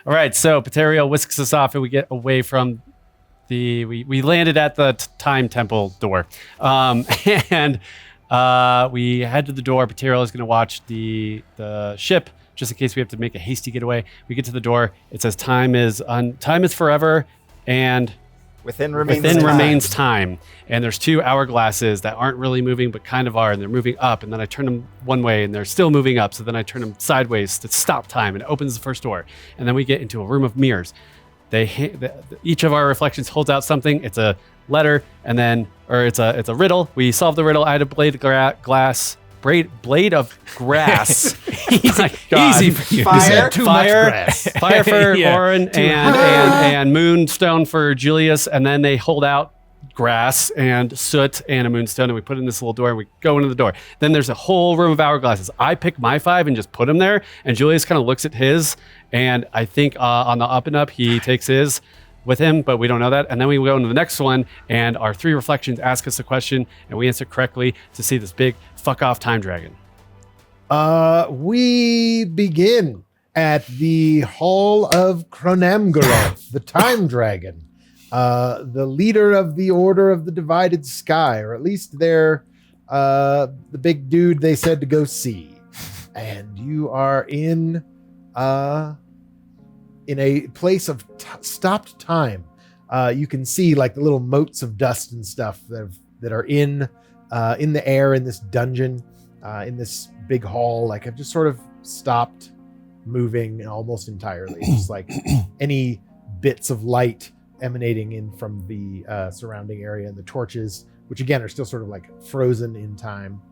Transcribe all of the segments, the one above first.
All right, so Paterial whisks us off and we get away from we landed at the time temple door. And we head to the door. Paterial is going to watch the ship just in case we have to make a hasty getaway. We get to the door. It says time is forever and Within remains time. And there's 2 hourglasses that aren't really moving, but kind of are, and they're moving up. And then I turn them one way, and they're still moving up. So then I turn them sideways to stop time, and it opens the first door. And then we get into a room of mirrors. Each of our reflections holds out something. It's a letter, it's a riddle. We solve the riddle. I had a blade of grass. Easy for you. Fire for Yeah. Orrin and moonstone for Julius, and then they hold out grass and soot and a moonstone, and we put it in this little door, and we go into the door. Then there's a whole room of hourglasses. I pick my 5 and just put them there, and Julius kind of looks at his, and I think on the up and up he takes his with him, but we don't know that. And then we go into the next one, and our 3 reflections ask us a question, and we answer correctly to see this big fuck off time dragon. We begin at the Hall of Cronamgaroth, the time dragon, the leader of the Order of the Divided Sky, or at least they're the big dude they said to go see. And you are in a place of stopped time. You can see like the little motes of dust and stuff that are in the air in this dungeon, in this big hall. Like I've just sort of stopped moving almost entirely. Just like any bits of light emanating in from the surrounding area, and the torches, which again are still sort of like frozen in time.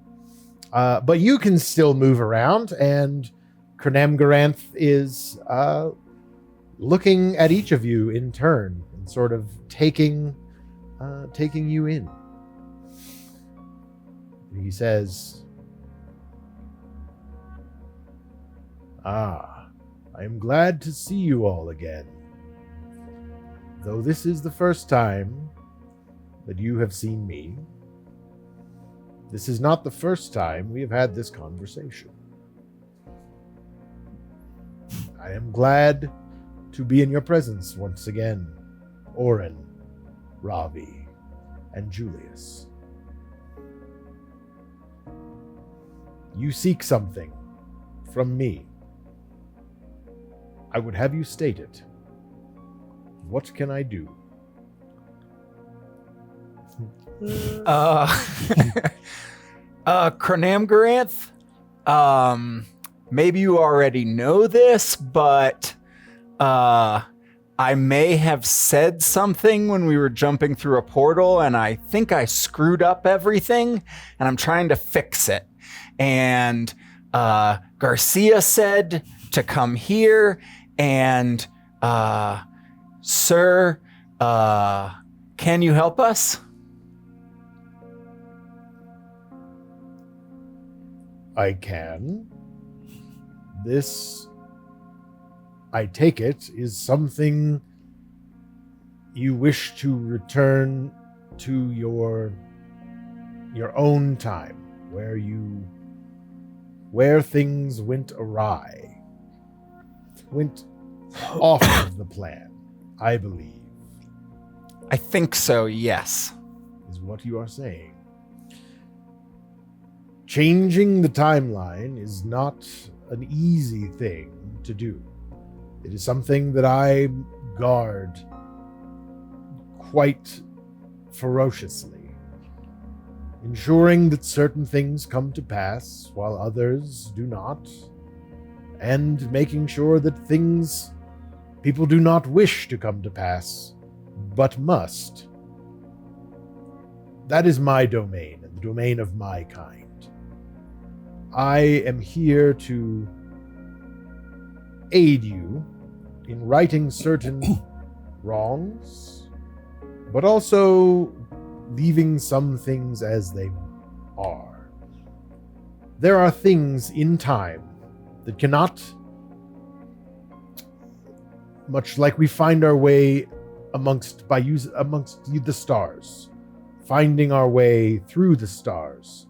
But you can still move around, and Cronamgaroth is looking at each of you in turn and sort of taking you in. And he says, I am glad to see you all again. Though this is the first time that you have seen me, this is not the first time we have had this conversation. I am glad to be in your presence once again, Orrin, Ravi, and Julius. You seek something from me. I would have you state it. What can I do? Cronamgaroth, maybe you already know this, but I may have said something when we were jumping through a portal, and I think I screwed up everything, and I'm trying to fix it. And Garcia said to come here, and sir, can you help us? I can. This, I take it, is something you wish to return to your own time, where things went awry, went off of the plan, I believe. I think so, yes. Is what you are saying. Changing the timeline is not an easy thing to do. It is something that I guard quite ferociously, ensuring that certain things come to pass while others do not, and making sure that things people do not wish to come to pass, but must. That is my domain, and the domain of my kind. I am here to aid you in righting certain wrongs, but also leaving some things as they are. There are things in time that cannot, much like we find our way amongst the stars, finding our way through the stars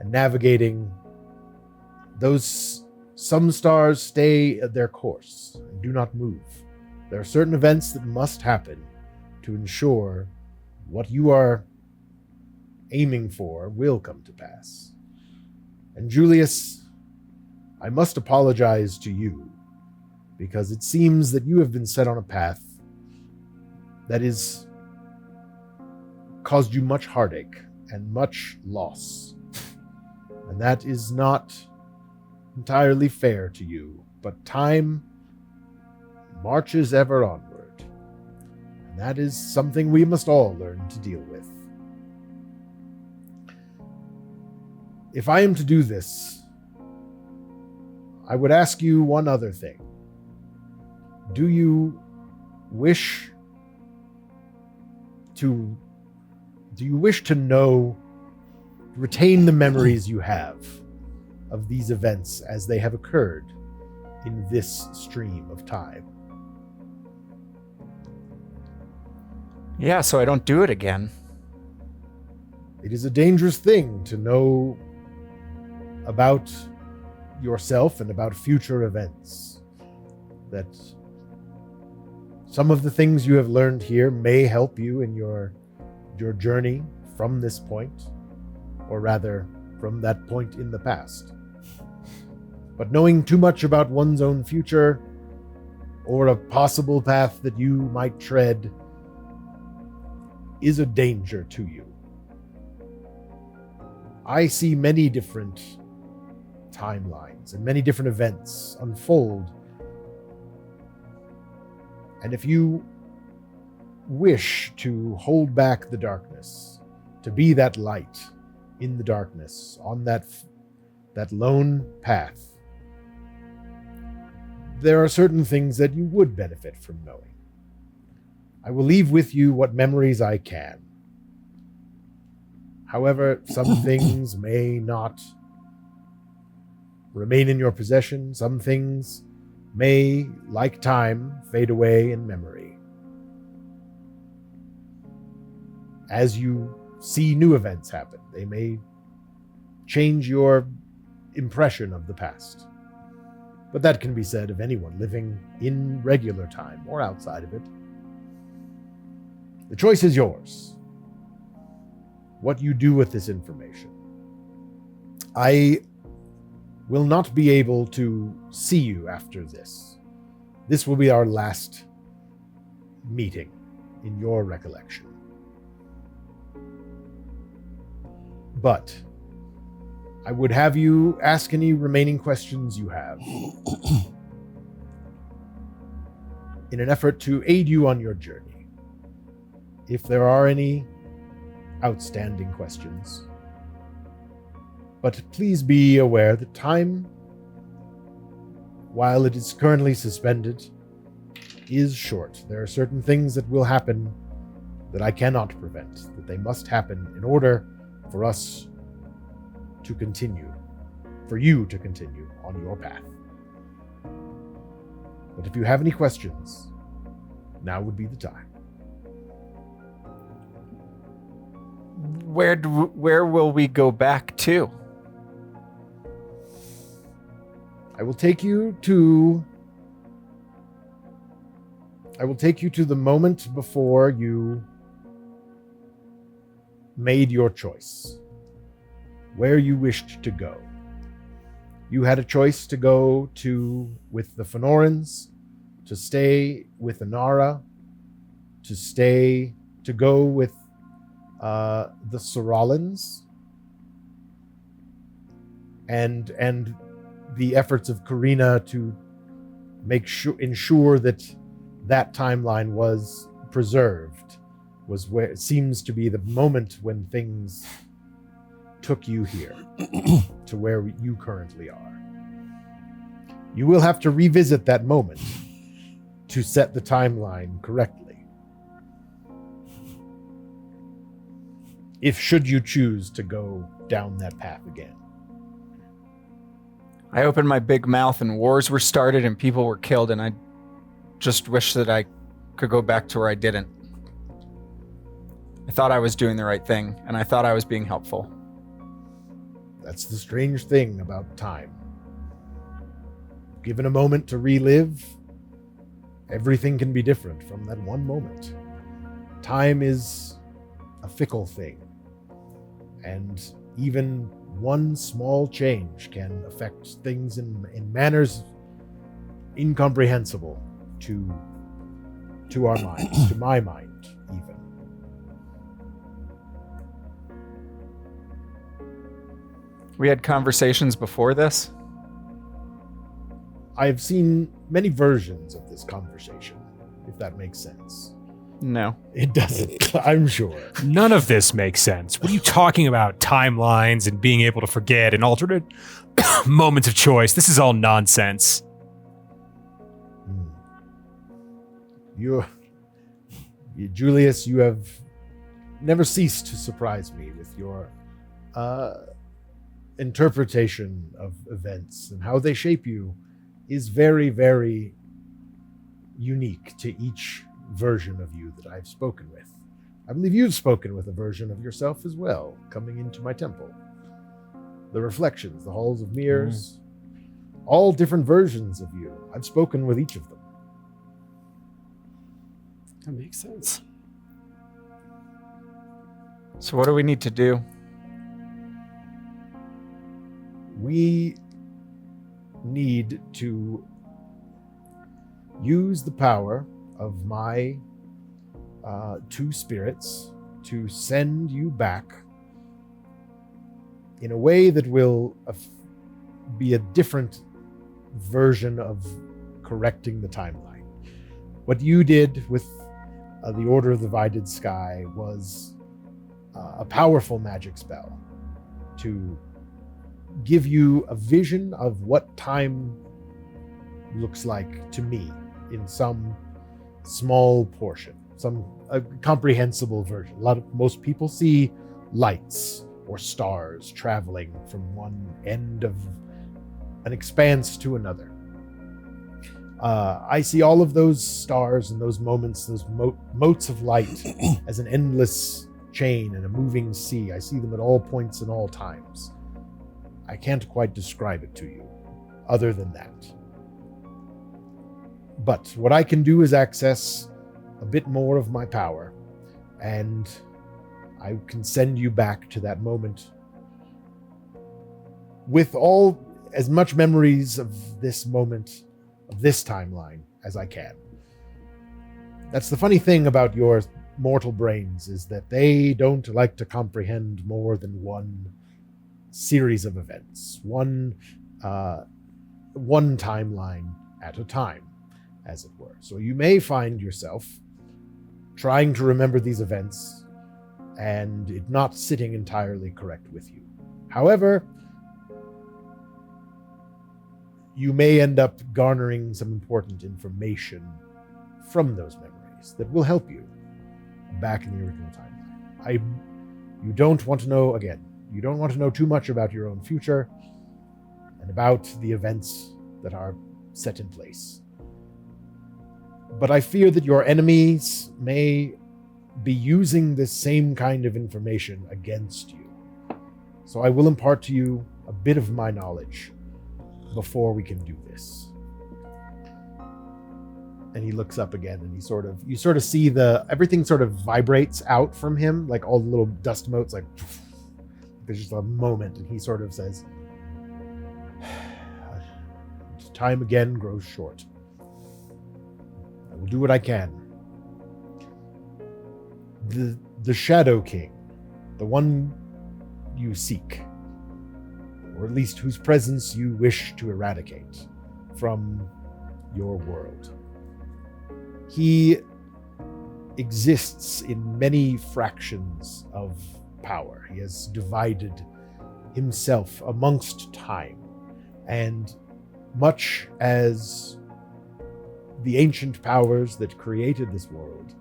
and navigating those Some stars stay their course and do not move. There are certain events that must happen to ensure what you are aiming for will come to pass. And Julius, I must apologize to you, because it seems that you have been set on a path that is caused you much heartache and much loss. And that is not entirely fair to you, but time marches ever onward. And that is something we must all learn to deal with. If I am to do this, I would ask you one other thing. Do you wish to retain the memories you have of these events as they have occurred in this stream of time? Yeah, so I don't do it again. It is a dangerous thing to know about yourself and about future events. That some of the things you have learned here may help you in your journey from this point, or rather, from that point in the past. But knowing too much about one's own future, or a possible path that you might tread, is a danger to you. I see many different timelines and many different events unfold. And if you wish to hold back the darkness, to be that light in the darkness, on that lone path, there are certain things that you would benefit from knowing. I will leave with you what memories I can. However, some things may not remain in your possession. Some things may, like time, fade away in memory. As you see new events happen, they may change your impression of the past. But that can be said of anyone living in regular time or outside of it. The choice is yours. What you do with this information. I will not be able to see you after this. This will be our last meeting in your recollection. But I would have you ask any remaining questions you have in an effort to aid you on your journey. If there are any outstanding questions. But please be aware that time, while it is currently suspended, is short. There are certain things that will happen that I cannot prevent, that they must happen in order for us to continue, for you to continue on your path. But if you have any questions, now would be the time. Where will we go back to? I will take you to the moment before you made your choice, where you wished to go. You had a choice to go with the Fenorans, to stay with Inara, to go with the Soralans, and the efforts of Karina to ensure that timeline was preserved, was where it seems to be the moment when things took you here to where you currently are. You will have to revisit that moment to set the timeline correctly. Should you choose to go down that path again. I opened my big mouth and wars were started and people were killed, and I just wish that I could go back to where I didn't. I thought I was doing the right thing, and I thought I was being helpful. That's the strange thing about time. given a moment to relive, everything can be different from that one moment. Time is a fickle thing, and even one small change can affect things in manners incomprehensible to our minds, to my mind even. We had conversations before this? I've seen many versions of this conversation, if that makes sense. No. It doesn't, I'm sure. None of this makes sense. What are you talking about? Timelines and being able to forget and alternate moments of choice. This is all nonsense. Julius, you have never ceased to surprise me with your interpretation of events, and how they shape you is very, very unique to each version of you that I've spoken with. I believe you've spoken with a version of yourself as well, coming into my temple. The reflections, the halls of mirrors, all different versions of you. I've spoken with each of them. That makes sense. So what do we need to do? We need to use the power of my two spirits to send you back in a way that will be a different version of correcting the timeline. What you did with the Order of the Divided Sky was a powerful magic spell to give you a vision of what time looks like to me in some small portion, a comprehensible version. Most people see lights or stars traveling from one end of an expanse to another. I see all of those stars and those moments, those motes of light as an endless chain and a moving sea. I see them at all points and all times. I can't quite describe it to you other than that. But what I can do is access a bit more of my power, and I can send you back to that moment with as much memories of this moment, of this timeline, as I can. That's the funny thing about your mortal brains, is that they don't like to comprehend more than one series of events, one timeline at a time, as it were. So you may find yourself trying to remember these events and it not sitting entirely correct with you. However, you may end up garnering some important information from those memories that will help you back in the original timeline. You don't want to know, again, you don't want to know too much about your own future and about the events that are set in place. But I fear that your enemies may be using this same kind of information against you. So I will impart to you a bit of my knowledge before we can do this. And he looks up again, and you sort of see everything sort of vibrates out from him, like all the little dust motes, like there's just a moment, and he sort of says, "Time again grows short. I will do what I can. The Shadow King, the one you seek, or at least whose presence you wish to eradicate from your world. He exists in many fractions of power. He has divided himself amongst time, and much as the ancient powers that created this world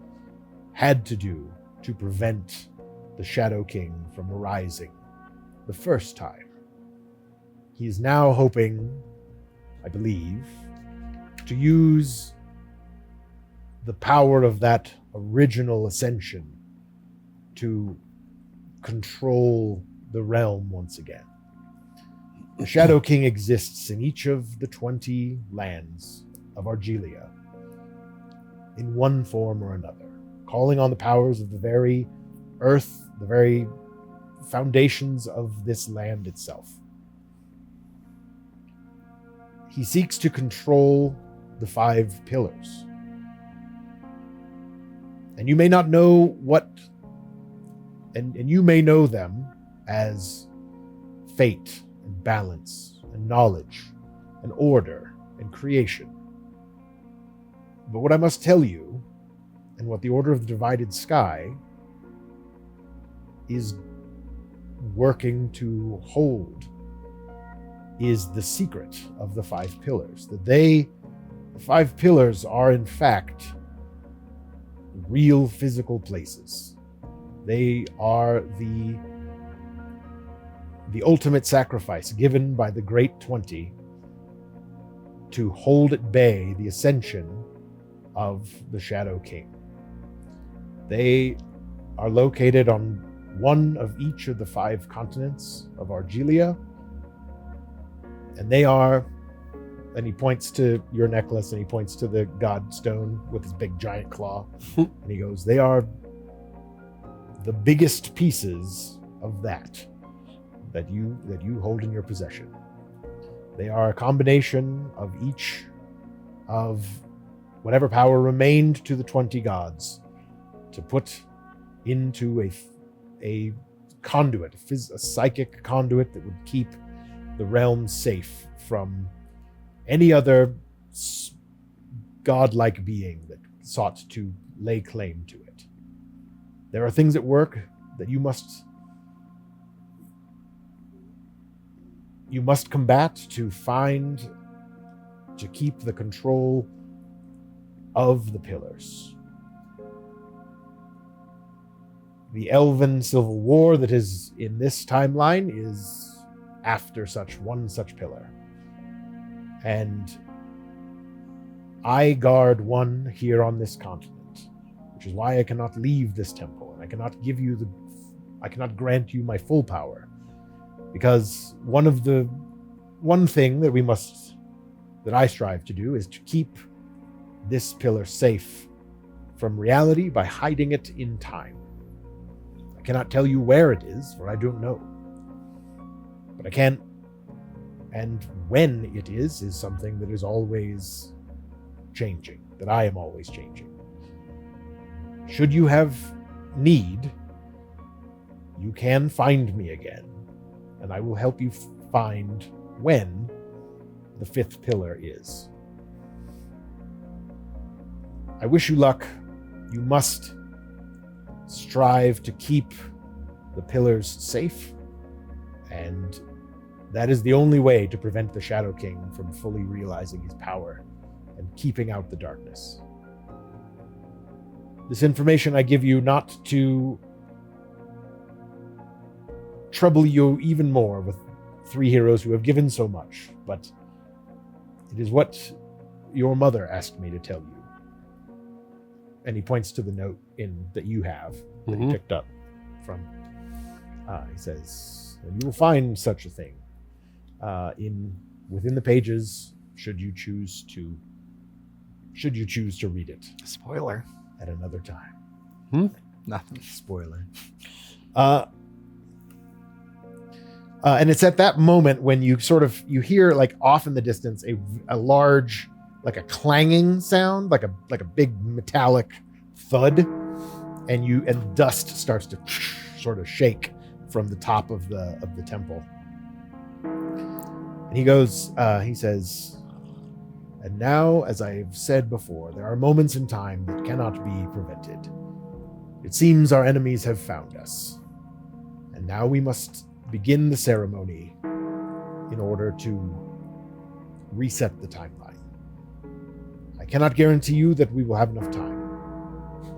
had to do to prevent the Shadow King from arising the first time, he is now hoping, I believe, to use the power of that original ascension to control the realm once again. The Shadow King exists in each of the 20 lands of Argilia in one form or another, calling on the powers of the very earth, the very foundations of this land itself. He seeks to control the 5 pillars. And you may not know what, and you may know them as fate and balance and knowledge and order and creation. But what I must tell you, and what the Order of the Divided Sky is working to hold, is the secret of the 5 pillars. That the 5 pillars are in fact real physical places. They are the ultimate sacrifice given by the Great 20 to hold at bay the ascension of the Shadow King. They are located on one of each of the 5 continents of Argilia, and they are, and he points to your necklace and he points to the god stone with his big giant claw, and he goes, they are the biggest pieces of that you hold in your possession. They are a combination of each of whatever power remained to the 20 gods to put into a conduit, a psychic conduit that would keep the realm safe from any other godlike being that sought to lay claim to it. There are things at work that you must combat to keep the control of the pillars. The Elven Civil War that is in this timeline is after one such pillar. And I guard one here on this continent, which is why I cannot leave this temple, and I cannot grant you my full power. Because one thing that I strive to do is to keep this pillar safe from reality by hiding it in time. I cannot tell you where it is, for I don't know. But I can, and when it is something that is always changing, that I am always changing. Should you have need, you can find me again, and I will help you find when the 5th pillar is. I wish you luck. You must strive to keep the pillars safe, and that is the only way to prevent the Shadow King from fully realizing his power and keeping out the darkness. This information I give you not to trouble you even more with 3 heroes who have given so much, but it is what your mother asked me to tell you. And he points to the note that you have that he picked up from. He says, and you will find such a thing within the pages, should you choose to read it Spoiler. at another time. Nothing. Spoiler. And it's at that moment when you hear, like, off in the distance a large, like a clanging sound, like a big metallic thud, and dust starts to sort of shake from the top of the temple. And he says, and now, as I've said before, there are moments in time that cannot be prevented. It seems our enemies have found us, and now we must begin the ceremony in order to reset the timeline. I cannot guarantee you that we will have enough time.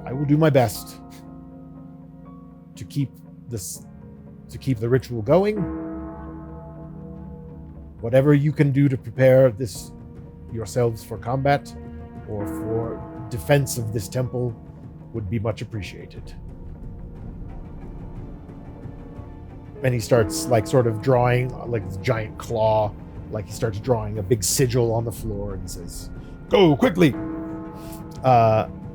I will do my best to keep the ritual going. Whatever you can do to prepare yourselves for combat or for defense of this temple would be much appreciated. and he starts like sort of drawing like this giant claw, like he starts drawing a big sigil on the floor and says, "Go quickly."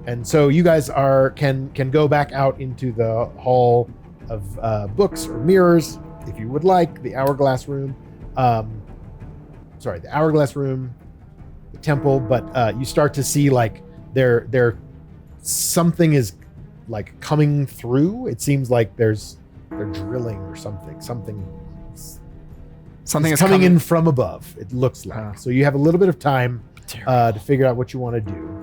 And so you guys can go back out into the hall of books or mirrors if you would like, the hourglass room. The hourglass room, the temple, but you start to see like there something is like coming through. It seems like they're drilling or something is coming in from above, it looks like. So you have a little bit of time to figure out what you want to do.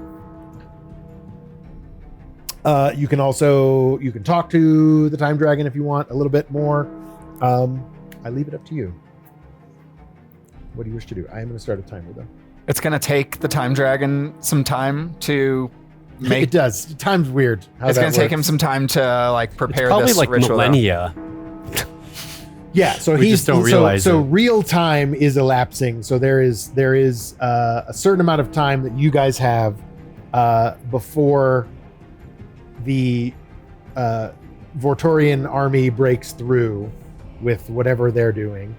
You can talk to the time dragon if you want a little bit more. I leave it up to you. What do you wish to do? I am going to start a timer though. It's going to take the time dragon some time to make. It does. Time's weird. It's going to take him some time to like prepare probably this like ritual. millennia. Yeah, so We just don't realize so it. real time is elapsing. So there is a certain amount of time that you guys have before the Vortorian army breaks through with whatever they're doing.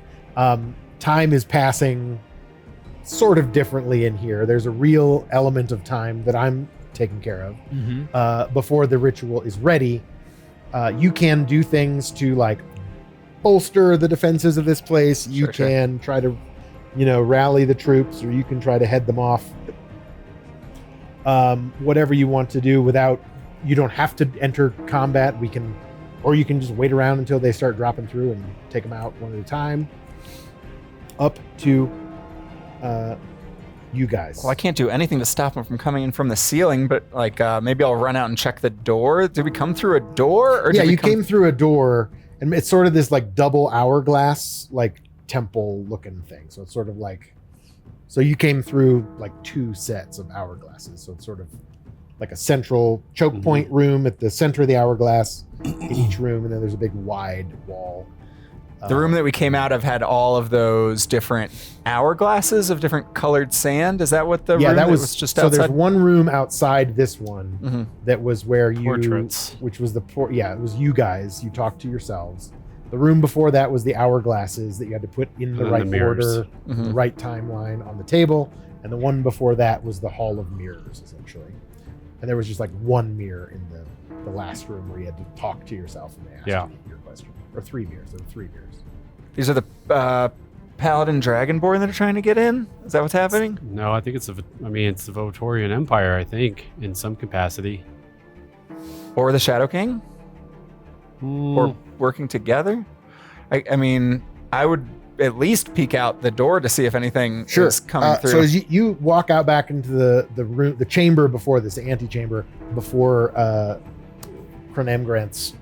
Time is passing sort of differently in here. There's a real element of time that I'm taking care of before the ritual is ready. You can do things to like bolster the defenses of this place. You can try to, rally the troops, or you can try to head them off. Whatever you want to do you don't have to enter combat. Or you can just wait around until they start dropping through and take them out one at a time. Up to you guys. Well, I can't do anything to stop him from coming in from the ceiling, but like maybe I'll run out and check the door. Did we come through a door? Or you came through a door, and it's sort of this like double hourglass, like temple looking thing. So it's sort of like, so you came through like two sets of hourglasses. So it's sort of like a central choke point room at the center of the hourglass in each room, and then there's a big wide wall. The room that we came out of had all of those different hourglasses of different colored sand. Is that what the room that was just outside? So there's one room outside this one that was where Portraits. which was it was you guys. You talked to yourselves. The room before that was the hourglasses that you had to put in the right order, the right timeline on the table, and the one before that was the hall of mirrors, essentially. And there was just like one mirror in the last room where you had to talk to yourself and they asked you your question. Or three mirrors. There were three mirrors. These are the Paladin Dragonborn that are trying to get in? Is that what's happening? No, I think it's the Votorian Empire, I think, in some capacity. Or the Shadow King? Or working together? I mean, I would at least peek out the door to see if anything is coming through. So as you walk out back into the room, the chamber before this, the antechamber before Cronamgrant's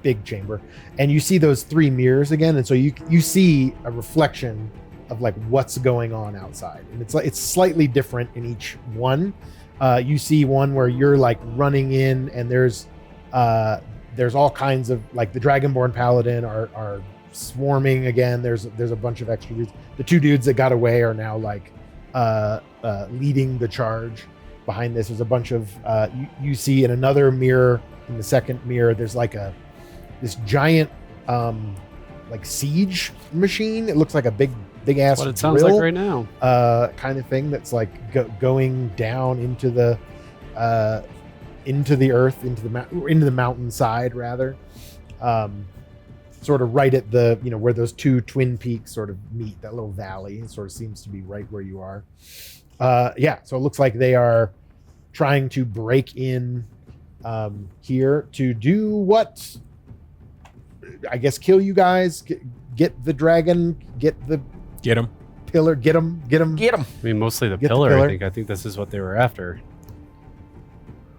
big chamber, and you see those three mirrors again, and so you see a reflection of like what's going on outside, and it's slightly different in each one. You see one where you're like running in, and there's all kinds of like the Dragonborn Paladin are swarming again. There's a bunch of extra dudes. The two dudes that got away are now like leading the charge behind this. There's a bunch of you see in another mirror, in the second mirror, there's like this giant like siege machine. It looks like a big ass What it sounds like right now. kind of thing that's like going down into the earth, into the mountainside rather. Sort of right at the, where those two twin peaks sort of meet, that little valley. It sort of seems to be right where you are. So it looks like they are trying to break in here to do what? I guess kill you guys, get the dragon, get Get him. pillar, get him. I mean, mostly the Get the pillar. pillar. I think this is what they were after.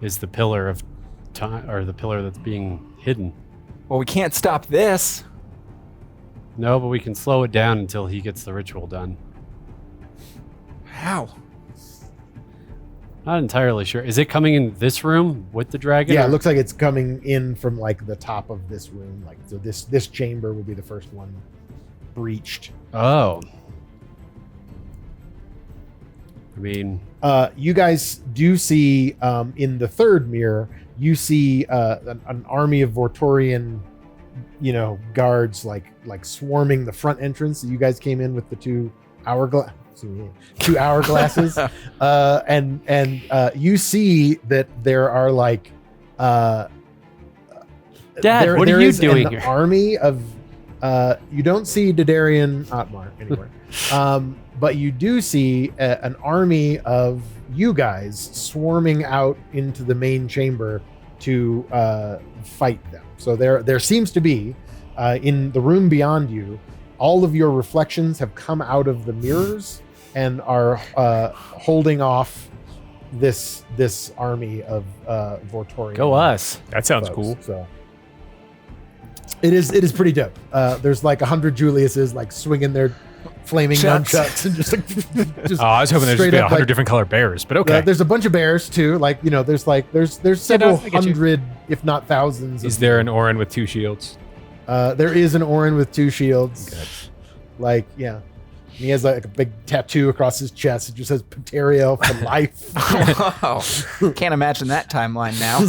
Is the pillar of time, or the pillar that's being hidden? Well, we can't stop this. No, but we can slow it down until he gets the ritual done. How? Not entirely sure. Is it coming in this room with the dragon? Yeah, or- it looks like it's coming in from like the top of this room. Like, so this chamber will be the first one breached. Oh. I mean, You guys do see in the third mirror, you see an army of Vortorian guards like swarming the front entrance. You guys came in with the two hourglasses, and you see that there are like Dad, what are you doing here? Army of you don't see Dadarian Otmar anywhere, but you do see an army of you guys swarming out into the main chamber to fight them. So there seems to be in the room beyond you, all of your reflections have come out of the mirrors and are holding off this army of Vortorian. Go us. That sounds folks. cool. So it is pretty dope. There's like 100 Juliuses like swinging their flaming nunchucks and just I was hoping there'd just be 100 different color bears, but okay. There's a bunch of bears too. Like there's several hundred, if not thousands. Is there an Orrin with 2 shields? There is an Orrin with 2 shields. Good. Like, yeah. He has like a big tattoo across his chest. It just says Pateriel for life. Wow. Can't imagine that timeline now.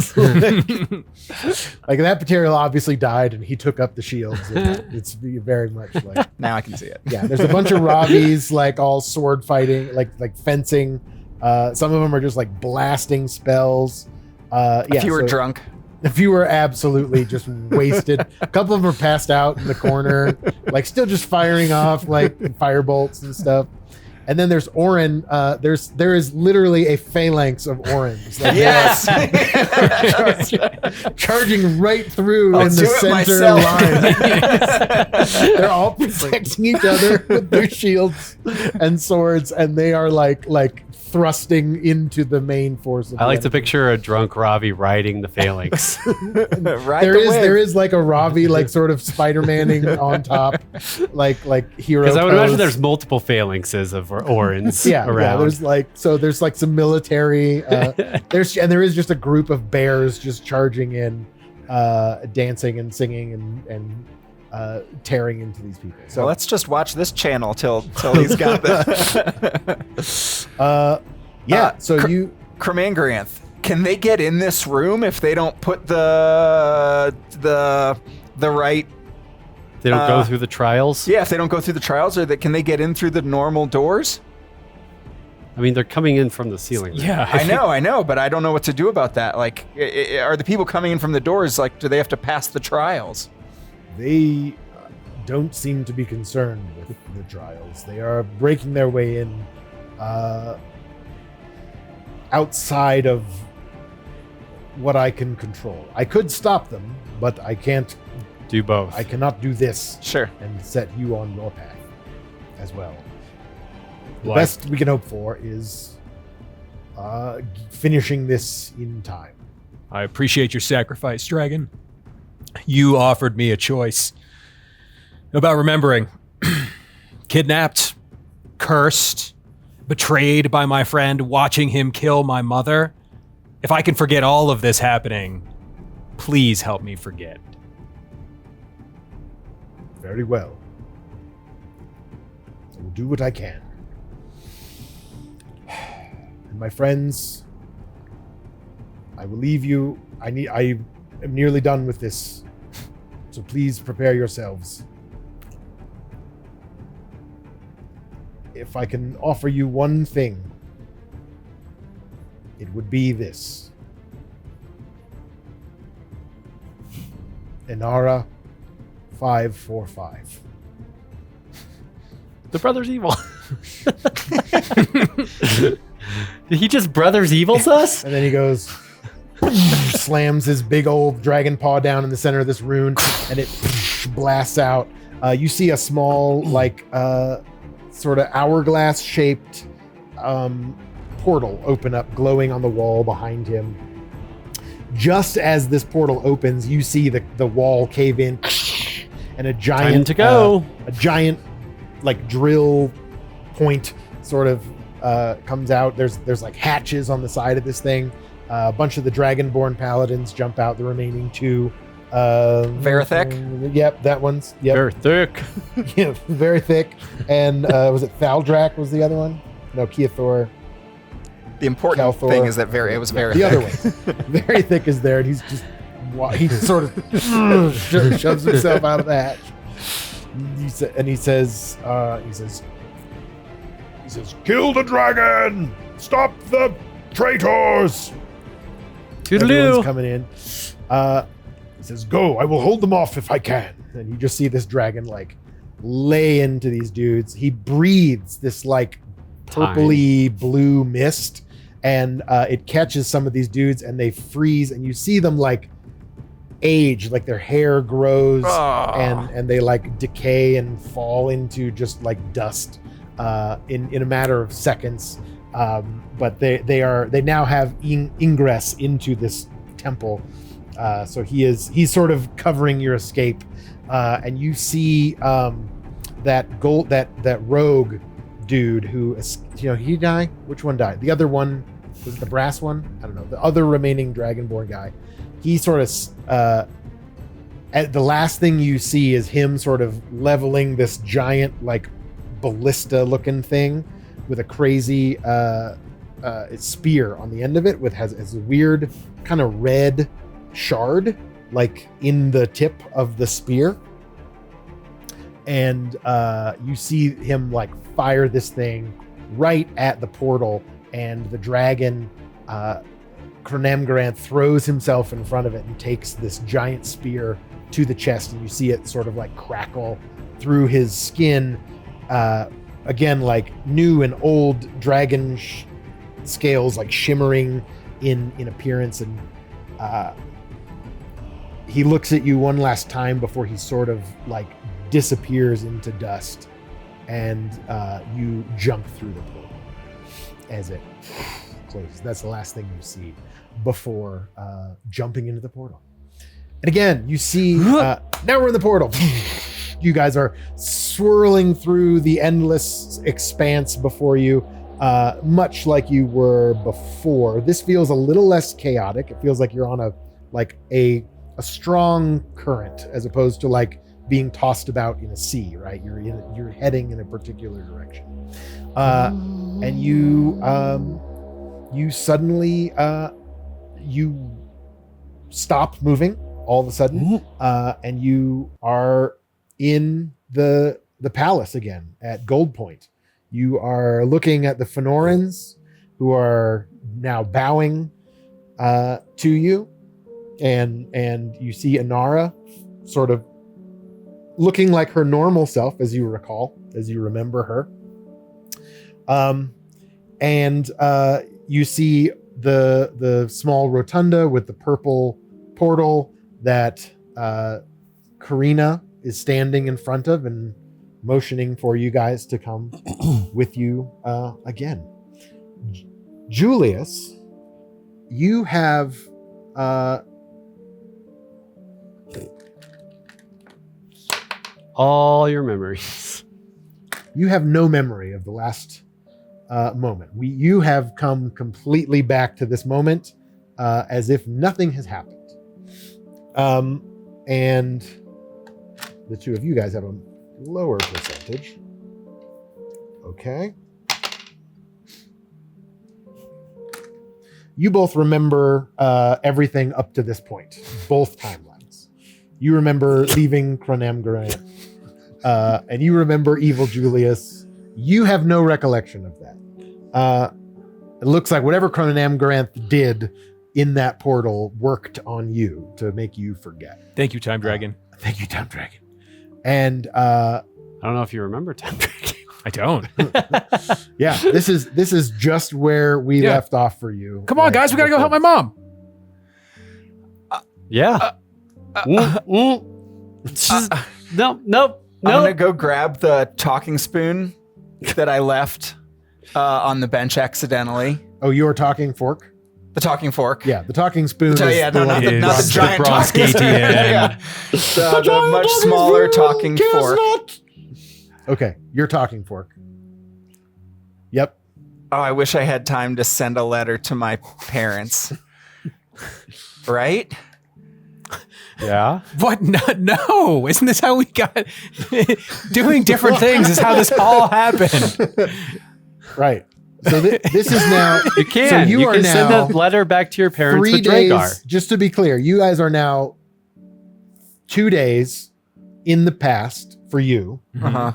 Like that Pateriel obviously died and he took up the shields. It's very much like. Now I can see it. Yeah, there's a bunch of Ravis like all sword fighting, like fencing. Some of them are just like blasting spells. If you were drunk. If you were absolutely just wasted, a couple of them are passed out in the corner, like still just firing off like fire bolts and stuff. And then there's Orrin. There is literally a phalanx of Orrins. Like, yes, charging right through I'll in the do it center myself. line. They're all protecting each other with their shields and swords, and they are like thrusting into the main force of I like to enemy. picture a drunk Ravi riding the phalanx. There is like a Ravi like sort of Spider-Maning on top, like hero. Because I would imagine pose. there's multiple phalanxes of Orrins Yeah, around. there's like some military. There is just a group of bears just charging in, dancing and singing and tearing into these people. So let's just watch this channel till he's got this. Cremangranth, can they get in this room if they don't put the right? They don't go through the trials? Yeah, if they don't go through the trials, can they get in through the normal doors? I mean, they're coming in from the ceiling. Right? Yeah, I know, but I don't know what to do about that. Like, are the people coming in from the doors, like, do they have to pass the trials? they don't seem to be concerned with the trials. They are breaking their way in outside of what I can control. I could stop them, but I can't Do both. I cannot do this Sure. and set you on your path as well. The Like- best we can hope for is finishing this in time. I appreciate your sacrifice, Dragon. You offered me a choice about remembering. Kidnapped, cursed, betrayed by my friend, watching him kill my mother. If I can forget all of this happening, please help me forget. Very well. I will do what I can. And my friends, I will leave you. I am nearly done with this. So please prepare yourselves. If I can offer you one thing, it would be this. Inara 545. The brother's evil. He just brothers evils us? And then he goes, slams his big old dragon paw down in the center of this rune, and it blasts out. You see a small, sort of hourglass-shaped portal open up, glowing on the wall behind him. Just as this portal opens, you see the wall cave in, and a giant Time to go. A giant drill point sort of comes out. There's like hatches on the side of this thing. A bunch of the Dragonborn paladins jump out. The remaining two. Verithek? Yep, that one's. Yep. They're thick. Yeah, very thick. And was it Thaldrak was the other one? No, Keithor. The important Calthor. thing is that it was very The other one. Very thick is there, and he's just he sort of shoves himself out of the hatch. He says, "Kill the dragon! Stop the traitors!" Toodaloo. Everyone's coming in. He says, "Go! I will hold them off if I can." And you just see this dragon like lay into these dudes. He breathes this like purpley blue mist, and it catches some of these dudes, and they freeze. And you see them like age, like their hair grows, and they like decay and fall into just like dust in a matter of seconds. But they now have ingress into this temple. So he's sort of covering your escape, and you see that rogue dude who, he died. Which one died? The other one was it the brass one. I don't know. The other remaining dragonborn guy. He sort of the last thing you see is him sort of leveling this giant like ballista looking thing with a crazy spear on the end of it, has a weird kind of red shard like in the tip of the spear. And you see him like fire this thing right at the portal, and the dragon Cronamgaranth throws himself in front of it and takes this giant spear to the chest, and you see it sort of like crackle through his skin. Again, like new and old dragon scales like shimmering in appearance, and he looks at you one last time before he sort of like disappears into dust, and you jump through the portal as it closes. That's the last thing you see before jumping into the portal. And again, you see now we're in the portal. You guys are swirling through the endless expanse before you, much like you were before. This feels a little less chaotic. It feels like you're on a strong current, as opposed to like being tossed about in a sea, right? You're heading in a particular direction. And you suddenly you stop moving all of a sudden, and you are in the palace again at Gold Point. You are looking at the Fenorans, who are now bowing to you, and you see Inara sort of looking like her normal self, as you remember her. And you see the small rotunda with the purple portal that Karina is standing in front of and motioning for you guys to come with you again. Julius, you have all your memories. You have no memory of the last moment. You have come completely back to this moment as if nothing has happened. And the two of you guys have a lower percentage. Okay. You both remember everything up to this point, both timelines. You remember leaving Cronamgaranth, and you remember Evil Julius. You have no recollection of that. It looks like whatever Cronamgaranth did in that portal worked on you to make you forget. Thank you, Time Dragon. Thank you, Time Dragon. And I don't know if you remember Time Dragon. I don't. Yeah, this is just where we left off for you. Come on, guys, we gotta go help my mom. Yeah. Nope. I'm gonna go grab the talking spoon that I left on the bench accidentally. Oh, you were talking fork? The talking fork. Yeah, the talking spoon. Not the giant talking spoon. Yeah. The much smaller talking fork. Okay, your talking fork. Yep. Oh, I wish I had time to send a letter to my parents. Right? Yeah. What? No. Isn't this how we got... Doing different things is how this all happened. Right. So this is now. You can. So you are can now send a letter back to your parents 3 with days. Dragar. Just to be clear, you guys are now 2 days in the past for you. Uh-huh.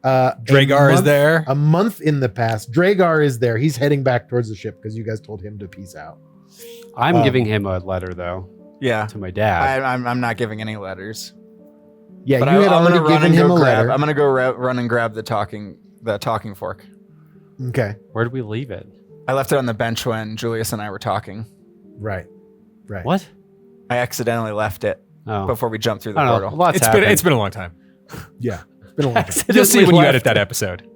Dragar is there. A month in the past. Dragar is there. He's heading back towards the ship because you guys told him to peace out. I'm giving him a letter though Yeah. to my dad. I'm not giving any letters. Yeah, But you had I'm gonna already run given and him go a grab. letter. I'm gonna go run and grab the talking fork. Okay. Where did we leave it? I left it on the bench when Julius and I were talking. Right. What? I accidentally left it Oh, before we jumped through the I don't know. portal. Lots It's happened. been a long time. Yeah. It's been a long time. You'll see when you left. edit that episode.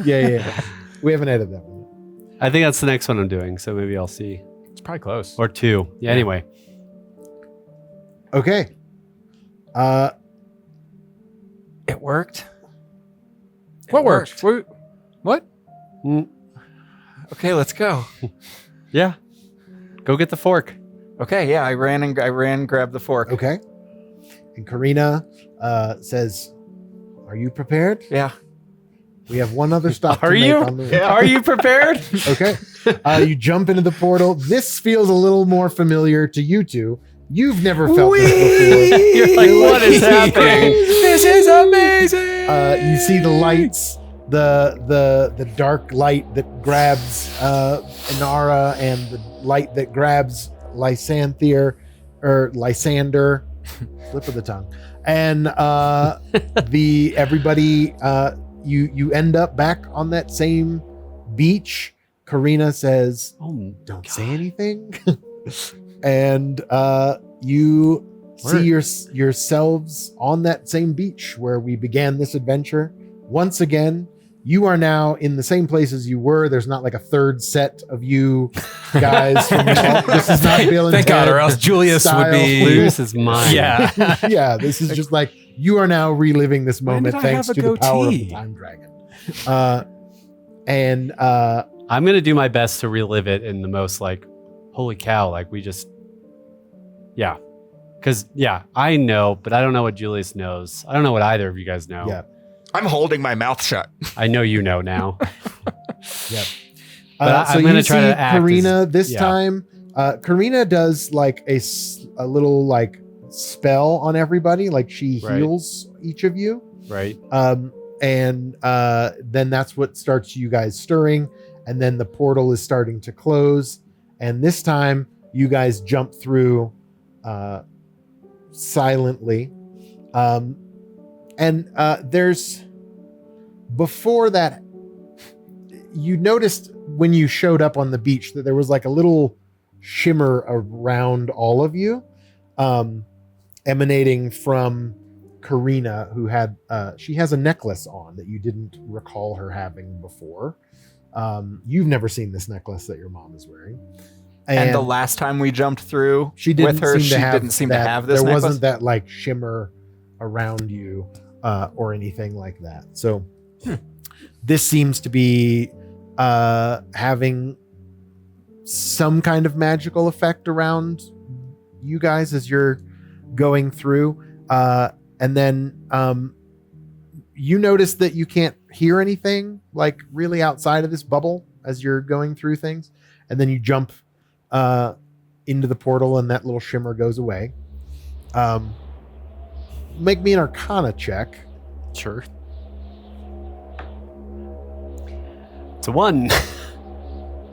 Yeah. We haven't edited that one. I think that's the next one I'm doing, so maybe I'll see. It's probably close. Or 2. Yeah. Anyway, Okay. It worked. What worked? What? Mm, Okay, let's go. yeah. Go get the fork. Okay, yeah, I ran, grabbed the fork. Okay. And Karina says, "Are you prepared? Yeah. We have one other stop Are to make you? on the Yeah. Are you prepared? Okay. You jump into the portal. This feels a little more familiar to you two. You've never felt this before. You're like, what is happening? This is amazing. You see the lights, the dark light that grabs Inara and the light that grabs Lysander, slip of the tongue, and everybody. You end up back on that same beach. Karina says, Oh, "Don't say anything," and you see yourselves on that same beach where we began this adventure. Once again, you are now in the same place as you were. There's not like a third set of you guys. This is not Bill and Thank God, Ted or else Julius would style. be lose his mind. Yeah. Yeah, this is just like you are now reliving this When moment did I thanks have to a the power of the goatee? time dragon. And I'm gonna do my best to relive it in the most like, holy cow, like we just, yeah, because I know, but I don't know what Julius knows. I don't know what either of you guys know. Yeah. I'm holding my mouth shut. I know you know now. Yep. But So I'm gonna you try see to act Karina this yeah. time. Karina does like a little like spell on everybody, like she Right. heals each of you. Right. And then that's what starts you guys stirring, and then the portal is starting to close. And this time, you guys jump through silently. And there's before that, you noticed when you showed up on the beach that there was like a little shimmer around all of you, emanating from Karina, who had she has a necklace on that you didn't recall her having before. You've never seen this necklace that your mom is wearing, And the last time we jumped through she didn't with her, seem she to have didn't seem to that- have this There necklace. wasn't that like shimmer around you or anything like that. So this seems to be having some kind of magical effect around you guys as you're going through. And then you notice that you can't hear anything like really outside of this bubble as you're going through things. And then you jump into the portal and that little shimmer goes away. Make me an Arcana check. Sure. It's a 1.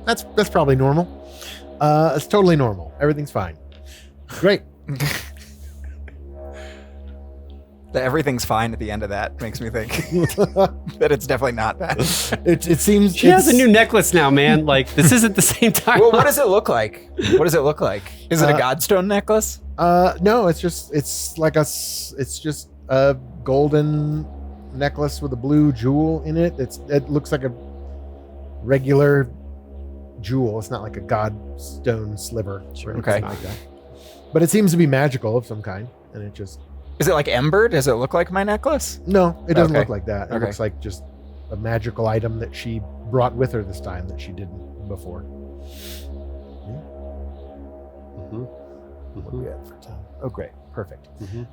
That's probably normal. It's totally normal. Everything's fine. Great. That everything's fine at the end of that makes me think that it's definitely not that. It seems She has a new necklace now, man. Like this isn't the same time. Well, what does it look like? What does it look like? Is it a Godstone necklace? No, it's just a golden necklace with a blue jewel in it. It looks like a regular jewel. It's not like a Godstone sliver. Or Okay. anything like that. But it seems to be magical of some kind, and it just Is it like ember? Does it look like my necklace? no, it doesn't Okay. look like that. It Okay. looks like just a magical item that she brought with her this time that she didn't before. Mhm. What do we have for time? Oh, great. Perfect. Mhm.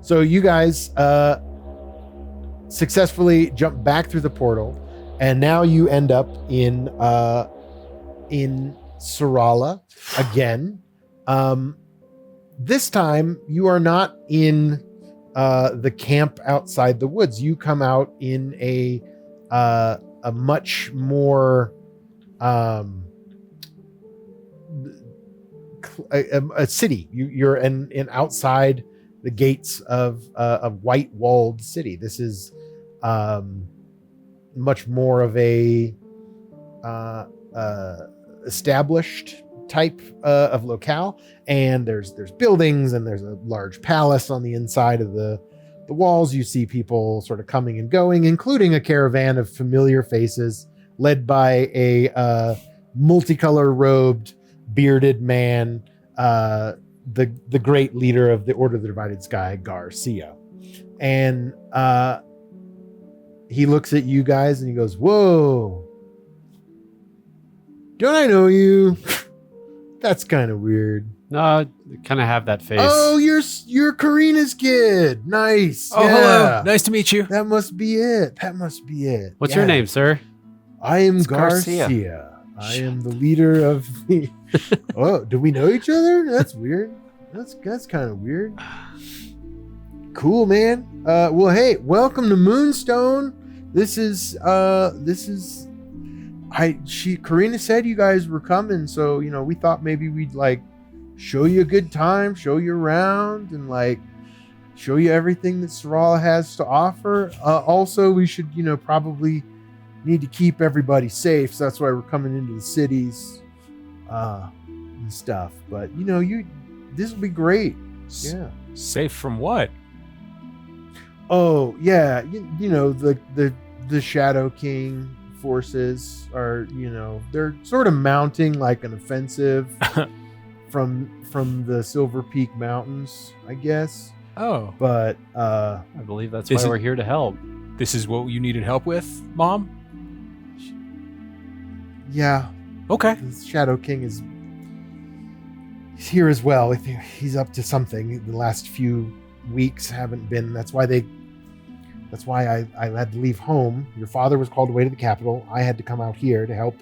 So you guys successfully jump back through the portal, and now you end up in Sarala again. This time you are not in the camp outside the woods. You come out in a much more a city. You're in outside the gates of a white walled city. This is much more of a established type of locale, and there's buildings, and there's a large palace on the inside of the walls. You see people sort of coming and going, including a caravan of familiar faces led by a multicolor robed bearded man, the great leader of the Order of the Divided Sky, Garcia. And he looks at you guys and he goes, "Whoa, don't I know you? That's kind of weird." No, kind of have that face. Oh, you're Karina's kid. Nice. Oh, yeah. hello. Nice to meet you. That must be it. What's your name, sir? I am It's Garcia. Garcia. I am the leader of the. Oh, do we know each other? That's weird. That's kind of weird. Cool, man. Well, hey, welcome to Moonstone. This is Karina said you guys were coming, so we thought maybe we'd like show you a good time, show you around, and like show you everything that Sarala has to offer. Also, we should probably need to keep everybody safe, so that's why we're coming into the cities and stuff. But this will be great. Yeah. Safe from what? Oh yeah, the Shadow King forces are they're sort of mounting like an offensive from the Silver Peak Mountains, I guess. Oh, But I believe that's Is why it- we're here to help. this is what you needed help with, Mom? yeah, Okay. the Shadow King is he's here as well. I think he's up to something. The last few weeks haven't been. That's why I had to leave home. Your father was called away to the capital. I had to come out here to help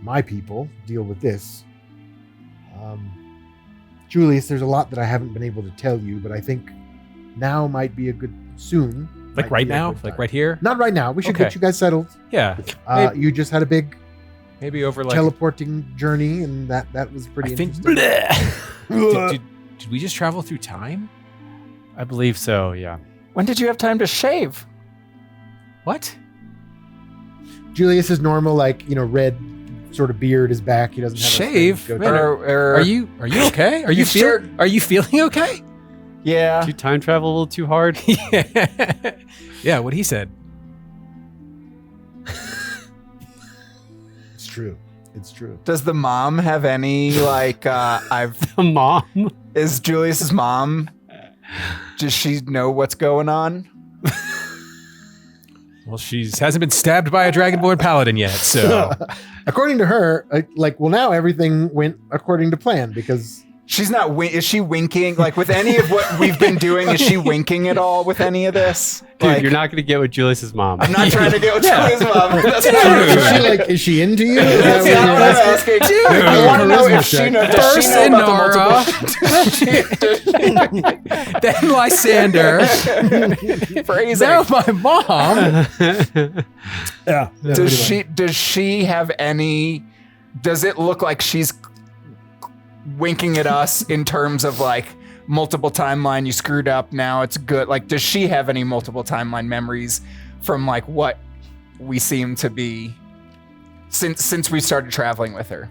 my people deal with this. Julius, there's a lot that I haven't been able to tell you, but I think now might be a good soon. Like might right be a now? good Like time. right here? Not right now. We should Okay. get you guys settled. Yeah. You just had a big Maybe over like teleporting journey, and that was pretty I think interesting. did we just travel through time? I believe so, yeah. When did you have time to shave? What? Julius is normal, like red sort of beard is back. He doesn't have Shave? a Man, Are you okay? Are you feeling okay? Yeah. Did you time travel a little too hard? Yeah. Yeah, what he said. It's true. Does the mom have any like The mom? is Julius's mom? Does she know what's going on? Well, hasn't been stabbed by a Dragonborn paladin yet, so According to her, now everything went according to plan because She's not. Is she winking? Like with any of what we've been doing, is she winking at all with any of this? Dude, Like, you're not going to get with Julius's mom. I'm not trying to get with Julia's mom. That's not is she into you? That's Is that not what what you're I'm asking? asking. I want to know if she Charisma knows. check. Does she First know about the multiple? then Lysander, Phrasing. now my mom. Yeah. Does she have any? Does it look like she's winking at us in terms of like multiple timeline? You screwed up. Now it's good. Like, does she have any multiple timeline memories from like what we seem to be since we started traveling with her?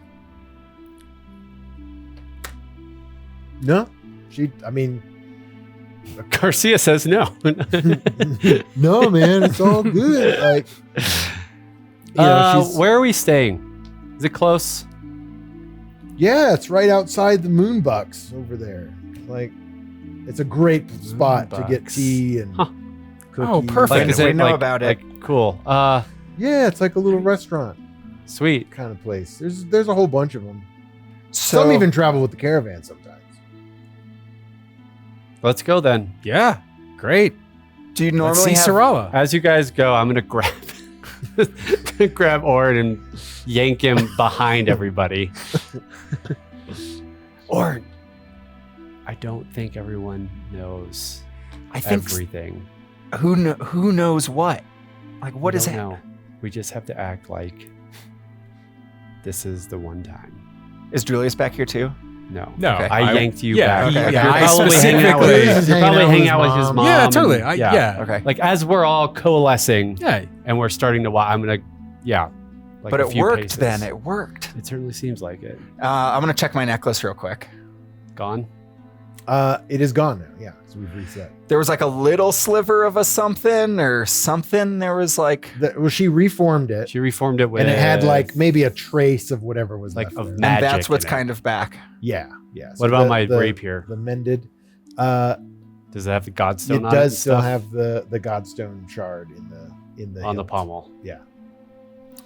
No. Garcia says no. No, man, it's all good. Like, Where are we staying? Is it close? yeah, it's right outside the Moonbucks over there. Like, it's a great spot to get Moonbucks. tea and cookies. Oh, perfect. Like, is we it know like, about it. like, cool. Yeah, it's like a little restaurant Sweet. kind of place. There's a whole bunch of them. So Some even travel with the caravan sometimes. Let's go then. Yeah, great. Do you Let's normally see have... Sarala. As you guys go, I'm gonna grab Orrin and yank him behind everybody. Orrin, I don't think everyone knows I think everything. who knows what? Like, what is it? No, we just have to act like this is the one time. Is Julius back here too? No, No, Okay. I yanked you yeah, back. he- Okay. yeah, You're I probably hanging out with, specifically. He's you're probably hanging hanging out out with with his his mom. mom. Yeah, totally. and- Yeah. Okay. Like as we're all coalescing Yeah. and we're starting to watch, I'm gonna, like But a it few worked paces. then. It worked. It certainly seems like it. I'm gonna check my necklace real quick. Gone. It is gone now. Yeah, so we've reset. There was like a little sliver of a something or something. There was like, She reformed it, She reformed it with, and it had like maybe a trace of whatever was like left of there. magic. and that's what's in it. kind of back. Yeah. So What about my rapier? The mended. Does it have the godstone It on it? does and still stuff? have the godstone shard in the on the hilt. pommel. Yeah.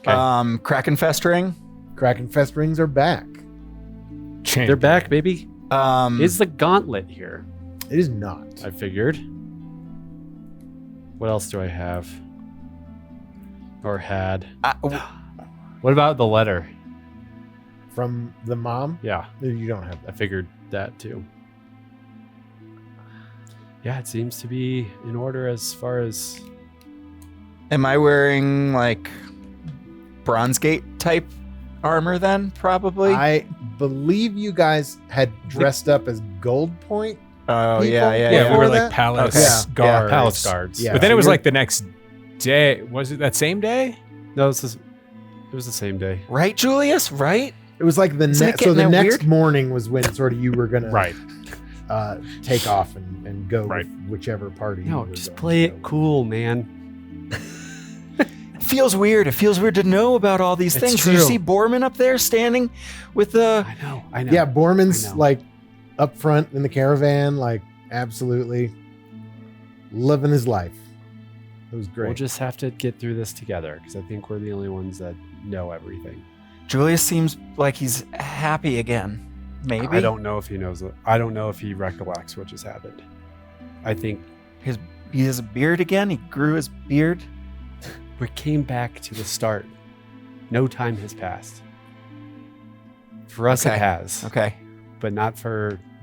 Okay. Krakenfest ring. Krakenfest rings are back. They're back, baby. Is the gauntlet here? It is not. I figured. What else do I have? Or had? What about the letter? From the mom? Yeah, You don't have I that. figured that too. Yeah, it seems to be in order as far as Am I wearing like Bronze Gate type armor then? Probably. I believe you guys had dressed up as Gold Point. Oh people? yeah. Yeah, we Before were like that? palace Okay. Yeah. guards. palace guards. Yeah. But then so it was you're- like the next day. Was it that same day? No, it was the same day. Right, Julius. Right. It was like the Isn't it next. So getting the that next weird? morning was when sort of you were gonna Right. take off and go Right. with whichever party. you No, were just going play to it go with. cool, man. It feels weird. It feels weird to know about all these It's things. Do you true. see Borman up there standing with the? I know. Yeah, Borman's I know. like up front in the caravan, like absolutely living his life. It was great. We'll just have to get through this together because I think we're the only ones that know everything. Julius seems like he's happy again. Maybe. I don't know if he knows it. I don't know if he recollects what just happened. I think He has a beard again. He grew his beard. we came back to the start. No time has passed. For us, Okay. it has, Okay. but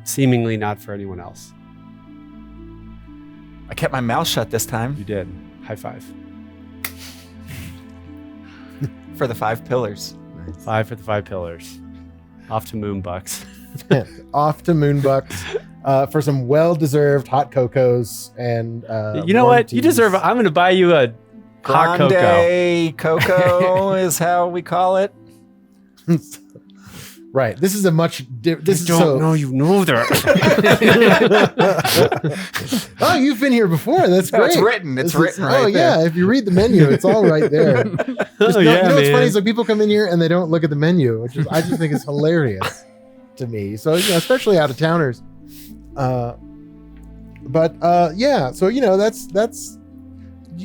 seemingly not for anyone else. I kept my mouth shut this time You did. High five. for the 5 pillars. 5 for the 5 pillars. Off to Moonbucks. Off to Moonbucks for some well-deserved hot cocos and You know warm what? You teas. deserve. I'm going to buy you a hot cocoa. Grande cocoa is how we call it. Right. This is a much. This is don't so. know you know that. Oh, you've been here before. That's No, great. it's written. It's This is- written right Oh there. yeah. If you read the menu, it's all right there. Oh, You know yeah, what's man. funny is like people come in here and they don't look at the menu, which is I just think is hilarious to me. So especially out of towners. Yeah. So that's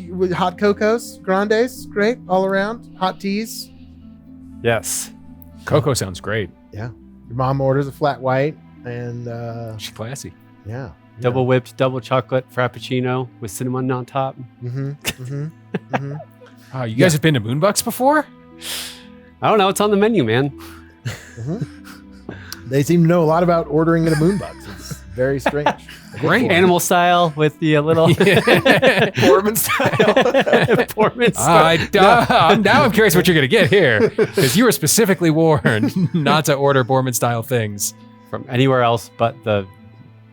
with hot cocos, grandes, great all around. Hot teas. Yes. Coco sounds great. Your mom orders a flat white, and She's classy. yeah. Double whipped, double chocolate frappuccino with cinnamon on top. Mm-hmm. Mm-hmm. Mm-hmm. Oh, you guys have been to Moonbucks before? I don't know. It's on the menu, man. They seem to know a lot about ordering at a Moonbucks. It's very strange. Great. Animal style with the little Foreman style. Foreman style. Now I'm curious what you're going to get here. Because you were specifically warned not to order Borman-style things. From anywhere else but the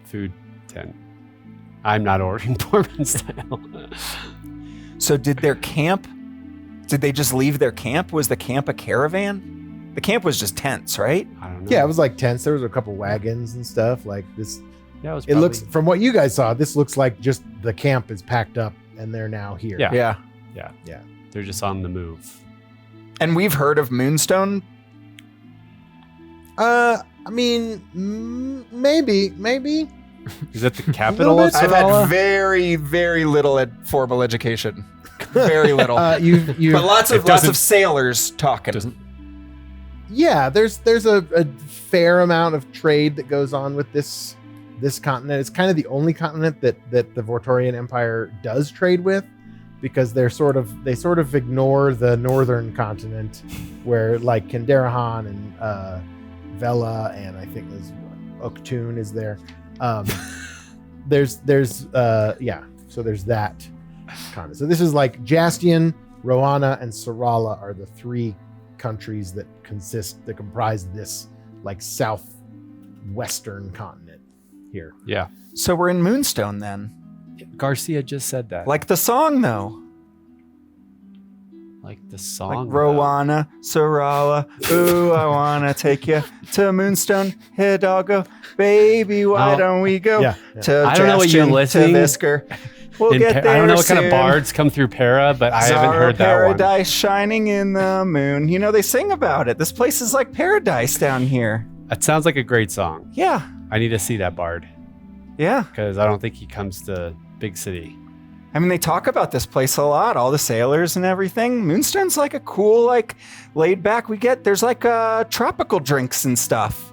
food tent. I'm not ordering Foreman style. So did they just leave their camp? Was the camp a caravan? The camp was just tents, right? I don't know. Yeah, it was like tents. There was a couple wagons and stuff like this. Yeah, it was It looks, from what you guys saw, this looks like just the camp is packed up and they're now here. Yeah. Yeah. They're just on the move. And we've heard of Moonstone. I mean, maybe. Is it the capital of bit. I've Sarala? had very, very little formal education. Very little. You but lots it of doesn't- sailors talking. doesn't- yeah, there's a fair amount of trade that goes on with this this continent is kind of the only continent that the Vortorian Empire does trade with, because they sort of ignore the northern continent, where like Kenderahan and Vela, and I think there's Uktun is there. So there's that continent. So this is like Jastian, Roana, and Sarala are the three countries that comprise this like southwestern continent here. Yeah. So we're in Moonstone then. Garcia just said that. Like the song though. Like the Like song. Rowana, Sarala, ooh, I wanna take you to Moonstone, Hidalgo, baby, why Oh. don't we go Yeah. to I don't know what you're Jastian, to listening Visker. We'll In get Pa- there I don't know what kind of soon. bards come through Para, but I haven't Zara heard that one. paradise shining in the moon. You know, they sing about it. This place is like paradise down here. That sounds like a great song. Yeah. I need to see that bard Yeah. because I don't think he comes to big city. I mean, they talk about this place a lot, all the sailors and everything. Moonstone's like a cool, like, laid back. There's like tropical drinks and stuff.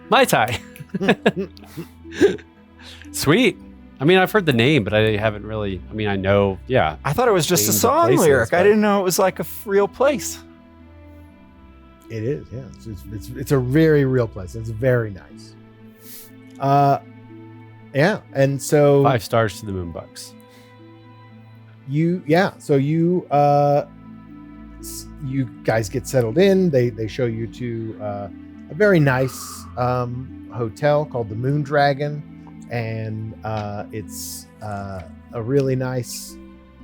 Mai Tai. Sweet. I mean, I've heard the name, but I haven't really. I mean, I know. Yeah. I thought it was just a Names of song places, lyric. I but- didn't know it was like a real place. It is, yeah. It's a very real place. It's very nice. Yeah, and so 5 stars to the Moonbucks. you guys get settled in. They show you to a very nice hotel called the Moon Dragon, and it's a really nice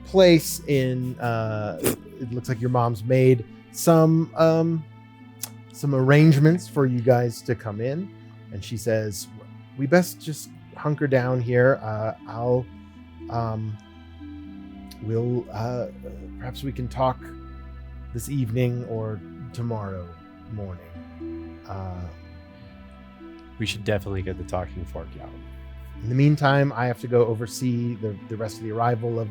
place. It looks like your mom's made some arrangements for you guys to come in, and she says, we best just hunker down here. We'll perhaps we can talk this evening or tomorrow morning. We should definitely get the talking fork out. In the meantime, I have to go oversee the rest of the arrival of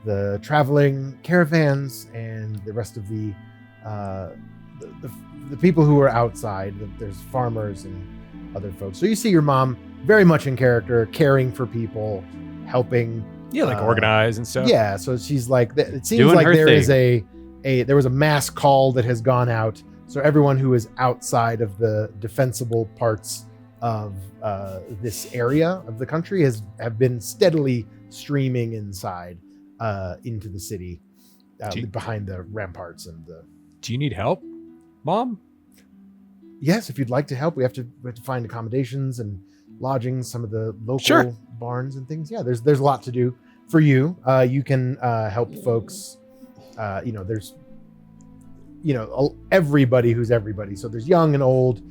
the traveling caravans and the rest of the people who are outside. There's farmers and other folks. So you see your mom very much in character, caring for people, helping. Yeah, like organize and stuff. Yeah, so she's like, it seems Doing like her there is thing. there was a mass call that has gone out. So everyone who is outside of the defensible parts of this area of the country have been steadily streaming inside into the city behind the ramparts and the. Do you need help, Mom? Yes, if you'd like to help, we have to find accommodations and lodgings, some of the local Sure. barns and things. Yeah, there's a lot to do for you. You can help folks. There's everybody who's everybody. So there's young and old.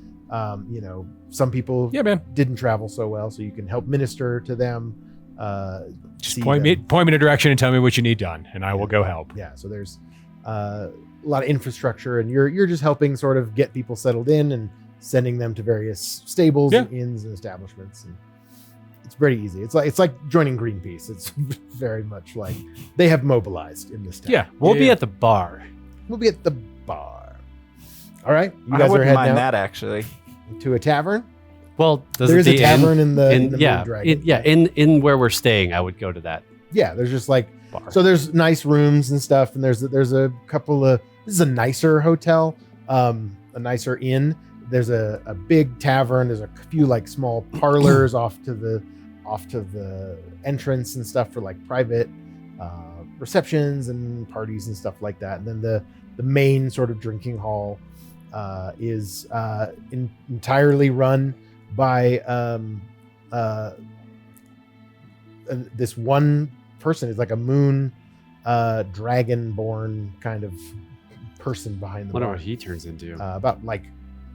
Some people Yeah, man. didn't travel so well, so you can help minister to them. Just see point me them. in a direction and tell me what you need done, and I will go help. Yeah, so there's a lot of infrastructure, and you're just helping sort of get people settled in and sending them to various stables Yeah. and inns and establishments. And it's pretty easy. It's like joining Greenpeace. It's very much like they have mobilized in this town. Yeah, We'll yeah, be yeah. at the bar. We'll be at the bar. All right, you I guys are wouldn't heading mind out that actually. to a tavern. Well, does There it is a be tavern in the Moon yeah, Dragon. in where we're staying. I would go to that Yeah, there's just like bar. so there's nice rooms and stuff, and there's a couple of this is a nicer hotel, a nicer inn. There's a big tavern. There's a few like small parlors off to the entrance and stuff for like private receptions and parties and stuff like that. And then the main sort of drinking hall is entirely run by this one person. Is like a moon dragon-born kind of person behind the Wonder bar. what he turns into. About like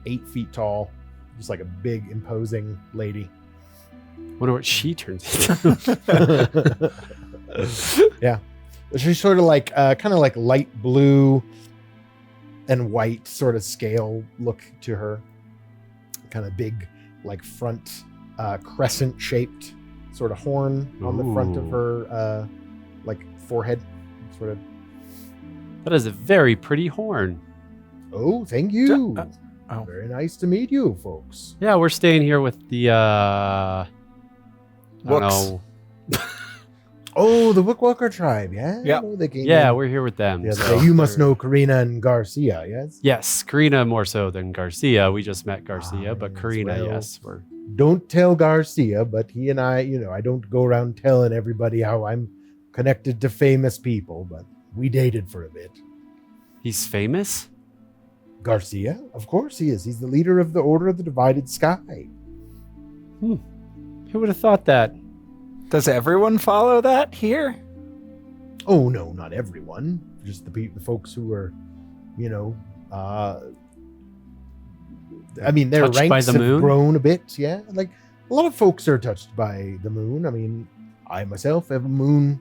8 feet tall, just like a big imposing lady. Wonder what she turns into. Yeah, she's sort of like kind of like light blue and white sort of scale look to her, kind of big like front crescent shaped sort of horn on the front of Ooh. her like forehead, sort of. That is a very pretty horn. Oh, thank you. oh. Very nice to meet you folks. Yeah, we're staying here with the I don't Wooks. know. Oh, the Wookwalker tribe. Yeah. Yeah. I know they came Yeah, in we're here with them. the other so day. You must they're- know Karina and Garcia. Yes. Yes, Karina more so than Garcia. We just met Garcia, Ah, but yes, Karina, well. yes, we're Don't tell Garcia, but he and I, I don't go around telling everybody how I'm connected to famous people, but we dated for a bit. he's famous. Garcia? Of course he is. He's the leader of the Order of the Divided Sky. Who would have thought that? Does everyone follow that here? Oh, no, not everyone. Just the folks who are, I mean, their Touched by ranks the have moon? grown a bit, yeah. Like, a lot of folks are touched by the moon. I mean, I myself have a moon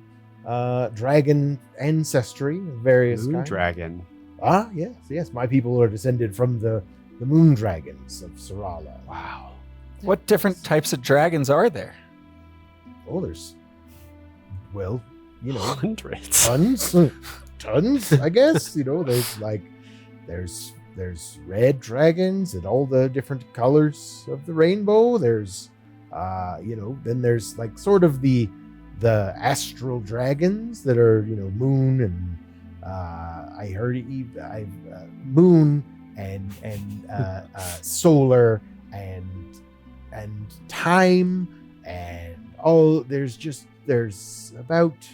dragon ancestry of various Moon kinds. dragon. Ah, yes. My people are descended from the moon dragons of Sarala. Wow. What different types of dragons are there? Oh, there's, well, Hundreds. tons, I guess. There's red dragons and all the different colors of the rainbow. There's, then there's like sort of the astral dragons that are, moon and I heard moon and solar and time and all. There's about,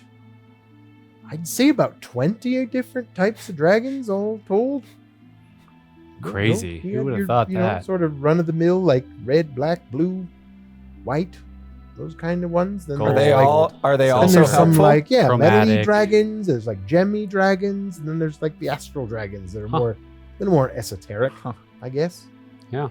I'd say about 20 different types of dragons all told. Crazy. You Who got would have your, thought that? Sort of run of the mill, like red, black, blue, white, those kind of ones. Then Gold. Are there's they like- all? Are they Then also Then there's some helpful? like metally Chromatic. dragons. There's like gemmy dragons, and then there's like the astral dragons that are Huh. more esoteric, Huh. I guess. Well,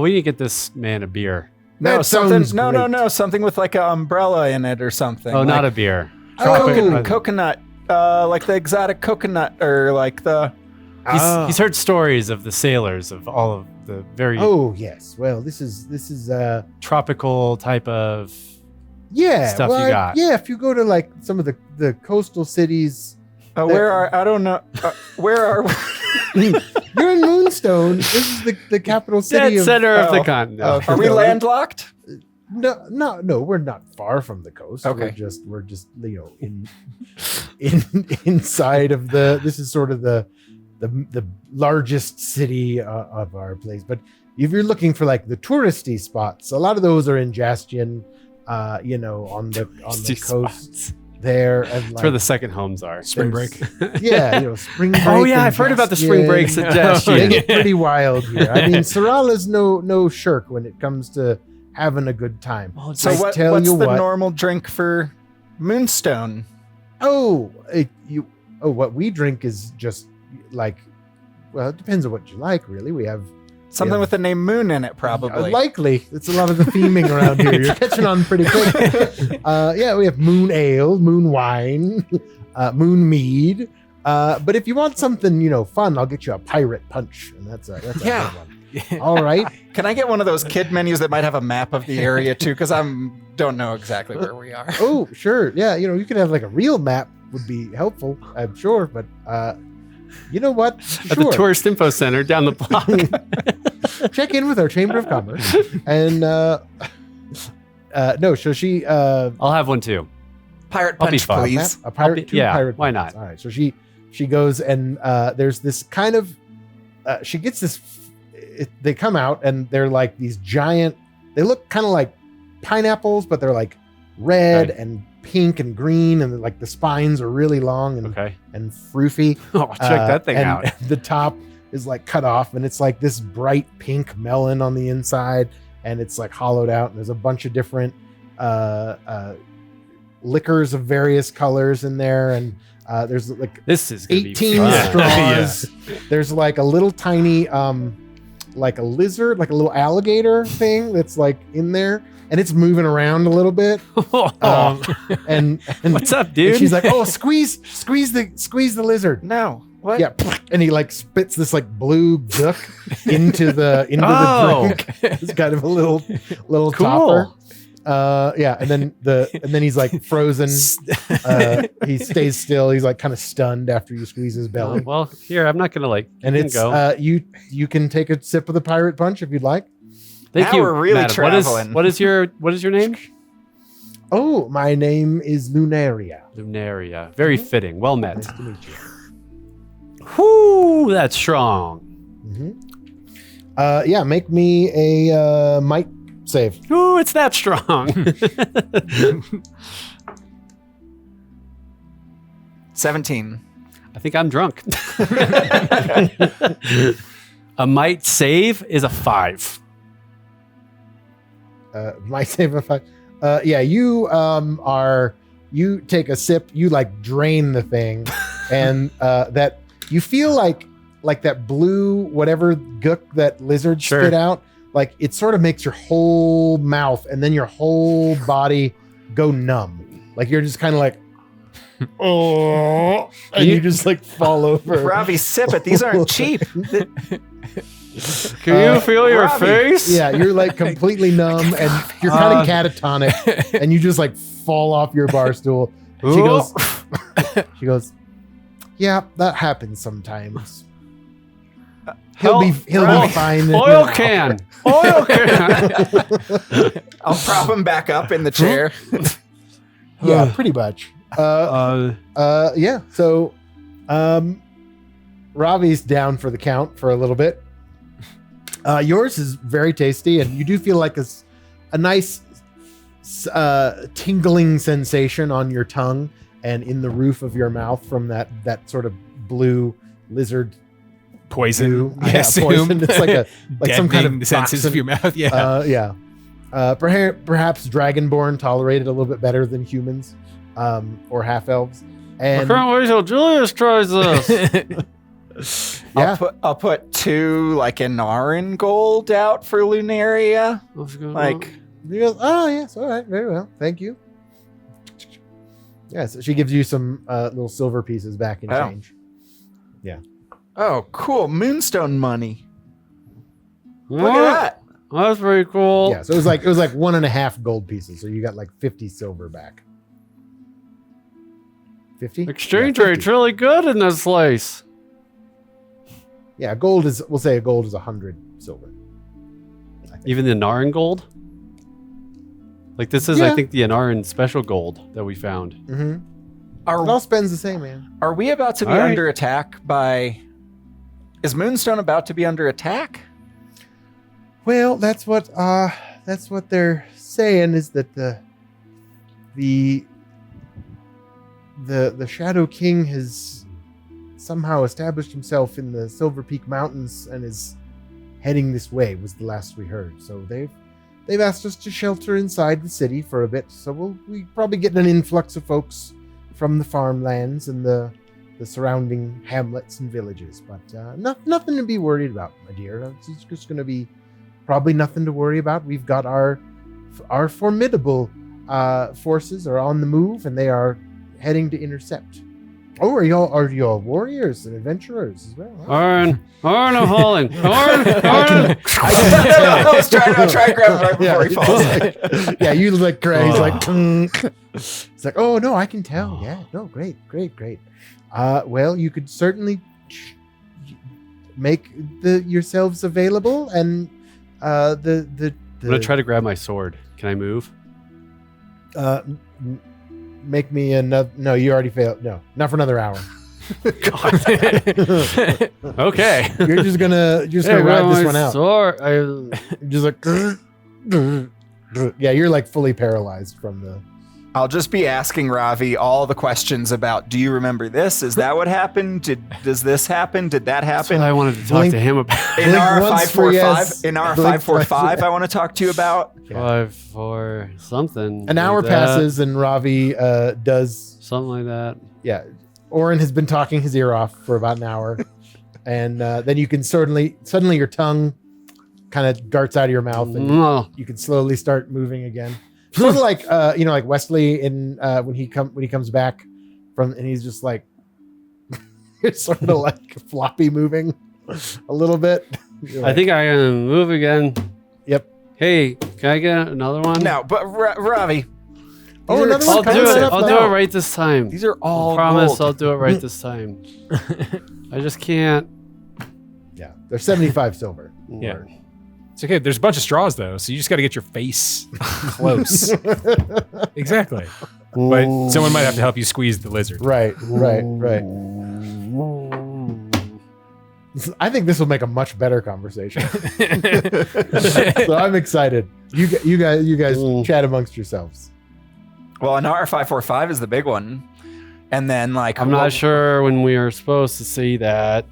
we need to get this man a beer. No, That something. sounds No, great. something with like an umbrella in it or something. Oh, not a like beer. Oh. coconut. Like the exotic coconut, or like the. He's heard stories of the sailors of all of the very Oh yes. Well, this is tropical type of. yeah. Stuff well, you got. Yeah, if you go to like some of the coastal cities, Where are? I don't know. Where are? you're in Moonstone. This is the capital city Dead of center of the oh, continent. Are we No. landlocked? No, we're not far from the coast. Okay. We're just inside of this is sort of the largest city of our place. But if you're looking for like the touristy spots, a lot of those are in Jastian, on the coast there, and That's like, where the second homes are. Spring break. spring break. Oh yeah, and I've heard about the Jastian. spring break suggestion. They get pretty wild here. I mean, Sarala's no shirk when it comes to having a good time. So I what's tell you the what- normal drink for Moonstone? What we drink is just like, well, it depends on what you like, really. We have Something Yeah. with the name Moon in it, probably. likely. It's a lot of the theming around here. You're catching on pretty quick. We have moon ale, moon wine, moon mead. But if you want something, fun, I'll get you a pirate punch, and that's a Yeah. good one. All right. Can I get one of those kid menus that might have a map of the area too? Because don't know exactly where we are. Oh, sure. Yeah, you could have like a real map would be helpful, I'm sure. But you know what? At the tourist info center down the block. Check in with our Chamber of Commerce. And no, so she I'll have one too. Pirate I'll be punch, fine. please. a pirate, be- two yeah, pirate why punches. not? All right, so she goes and there's this kind of she gets this. They come out and they're like these giant. They look kind of like pineapples, but they're like red Okay. and pink and green, and like the spines are really long and Okay. and froofy. Oh, check that thing and out. The top is like cut off, and it's like this bright pink melon on the inside, and it's like hollowed out, and there's a bunch of different liquors of various colors in there, and there's like This is gonna 18 be fun. straws. There's like a little tiny like a lizard, like a little alligator thing that's like in there, and it's moving around a little bit. And What's up, and dude? she's like, "Oh, squeeze the lizard." No. What? Yeah, and he like spits this like blue gook into the Oh. drink. It's kind of a little Cool. topper. And then he's like frozen. He stays still. He's like kind of stunned after you squeeze his belly. Well, here I'm not gonna And you can it's go. you can take a sip of the pirate punch if you'd like. Thank now you. we're really madam. traveling. What is your name? Oh, my name is Lunaria. Lunaria. Very fitting. Well met. Nice to meet you. Whoo, that's strong. Yeah, make me a might save. Ooh, it's that strong. 17. I think I'm drunk. A might save is a 5. Might save a 5. Yeah, you you take a sip, you like drain the thing, and that you feel like that blue whatever gook that lizard Sure. spit out, like it sort of makes your whole mouth and then your whole body go numb. Like you're just kind of like, oh, and you just like fall over. Ravi, sip it. These aren't cheap. Can you feel your Ravi. face? Yeah, you're like completely numb and you're kind of catatonic, and you just like fall off your bar stool. Ooh. She goes, yeah, that happens sometimes. He'll be fine. in Oil an hour." can. Oil can. I'll prop him back up in the chair. Yeah, pretty much. Yeah. So, Ravi's down for the count for a little bit. Yours is very tasty, and you do feel like a nice tingling sensation on your tongue and in the roof of your mouth from that sort of blue lizard Poison, goo. I assume. Poison. It's like some kind of the senses of toxin. your mouth. Yeah. Yeah. Perhaps Dragonborn tolerated a little bit better than humans, or half elves. I And can't wait till Julius tries this. yeah, I'll put 2 like Inarin gold out for Lunaria. Like, he goes, oh yes, all right, very well, thank you. Yeah, so she gives you some little silver pieces back in Oh. change. oh, cool. Moonstone money. Look What? at that. That's pretty cool. Yeah, so it was like 1.5 gold pieces, so you got like 50 silver back. 50 Exchange Yeah, 50. rate's really good in this place. Yeah, gold is. We'll say a gold is 100 silver. I think. Even the Narin gold? Like this is, I Yeah. think, the Narin special gold that we found. Mm-hmm. It Are, all spends the same, man. are we about to be All right. under attack by... Is Moonstone about to be under attack? Well, that's what they're saying, is that the Shadow King has somehow established himself in the Silver Peak Mountains and is heading this way, was the last we heard. So they've asked us to shelter inside the city for a bit. So we probably get an influx of folks from the farmlands and the surrounding hamlets and villages. But nothing to be worried about, my dear. It's just going to be probably nothing to worry about. We've got our formidable forces are on the move, and they are heading to intercept. Oh, are y'all warriors and adventurers as well? Huh? Orrin of Holland. Orrin. I was trying to grab him right before he falls. Yeah, you like cry. He's like, it's like, oh no, I can tell. Yeah, no, great. Well, you could certainly make yourselves available, and the I'm gonna try to grab my sword. Can I move? make me another. No, you already failed. No, not for another hour. Okay. You're just gonna ride this one out. Sword. You're just like, yeah, you're like fully paralyzed from the. I'll just be asking Ravi all the questions about, do you remember this? Is that what happened? Does this happen? Did that That's what happen? I wanted to talk Blink. to him about. In Blink our once for 545, yes. in our Blink 545, twice. I want to talk to you about. 5, 4, something. An hour like that. passes and Ravi does. Something like that. Yeah, Orrin has been talking his ear off for about an hour, and then you can suddenly your tongue kind of darts out of your mouth, and No. you can slowly start moving again. Sort of like like Wesley in when he comes back from, and he's just like it's sort of like floppy moving a little bit. You're I like, think I can move again. Yep. Hey, can I get another one? No, but Ravi. Oh, these are another one I'll do coming it. up I'll do now. it right this time. These are all I promise gold. I'll do it right this time. I just can't. Yeah, they're 75 silver. Yeah. It's okay. There's a bunch of straws though, so you just got to get your face close. Exactly. But someone might have to help you squeeze the lizard. Right. I think this will make a much better conversation. So I'm excited. You guys chat amongst yourselves. Well, an R545 is the big one. And then like I'm not sure when we are supposed to see that.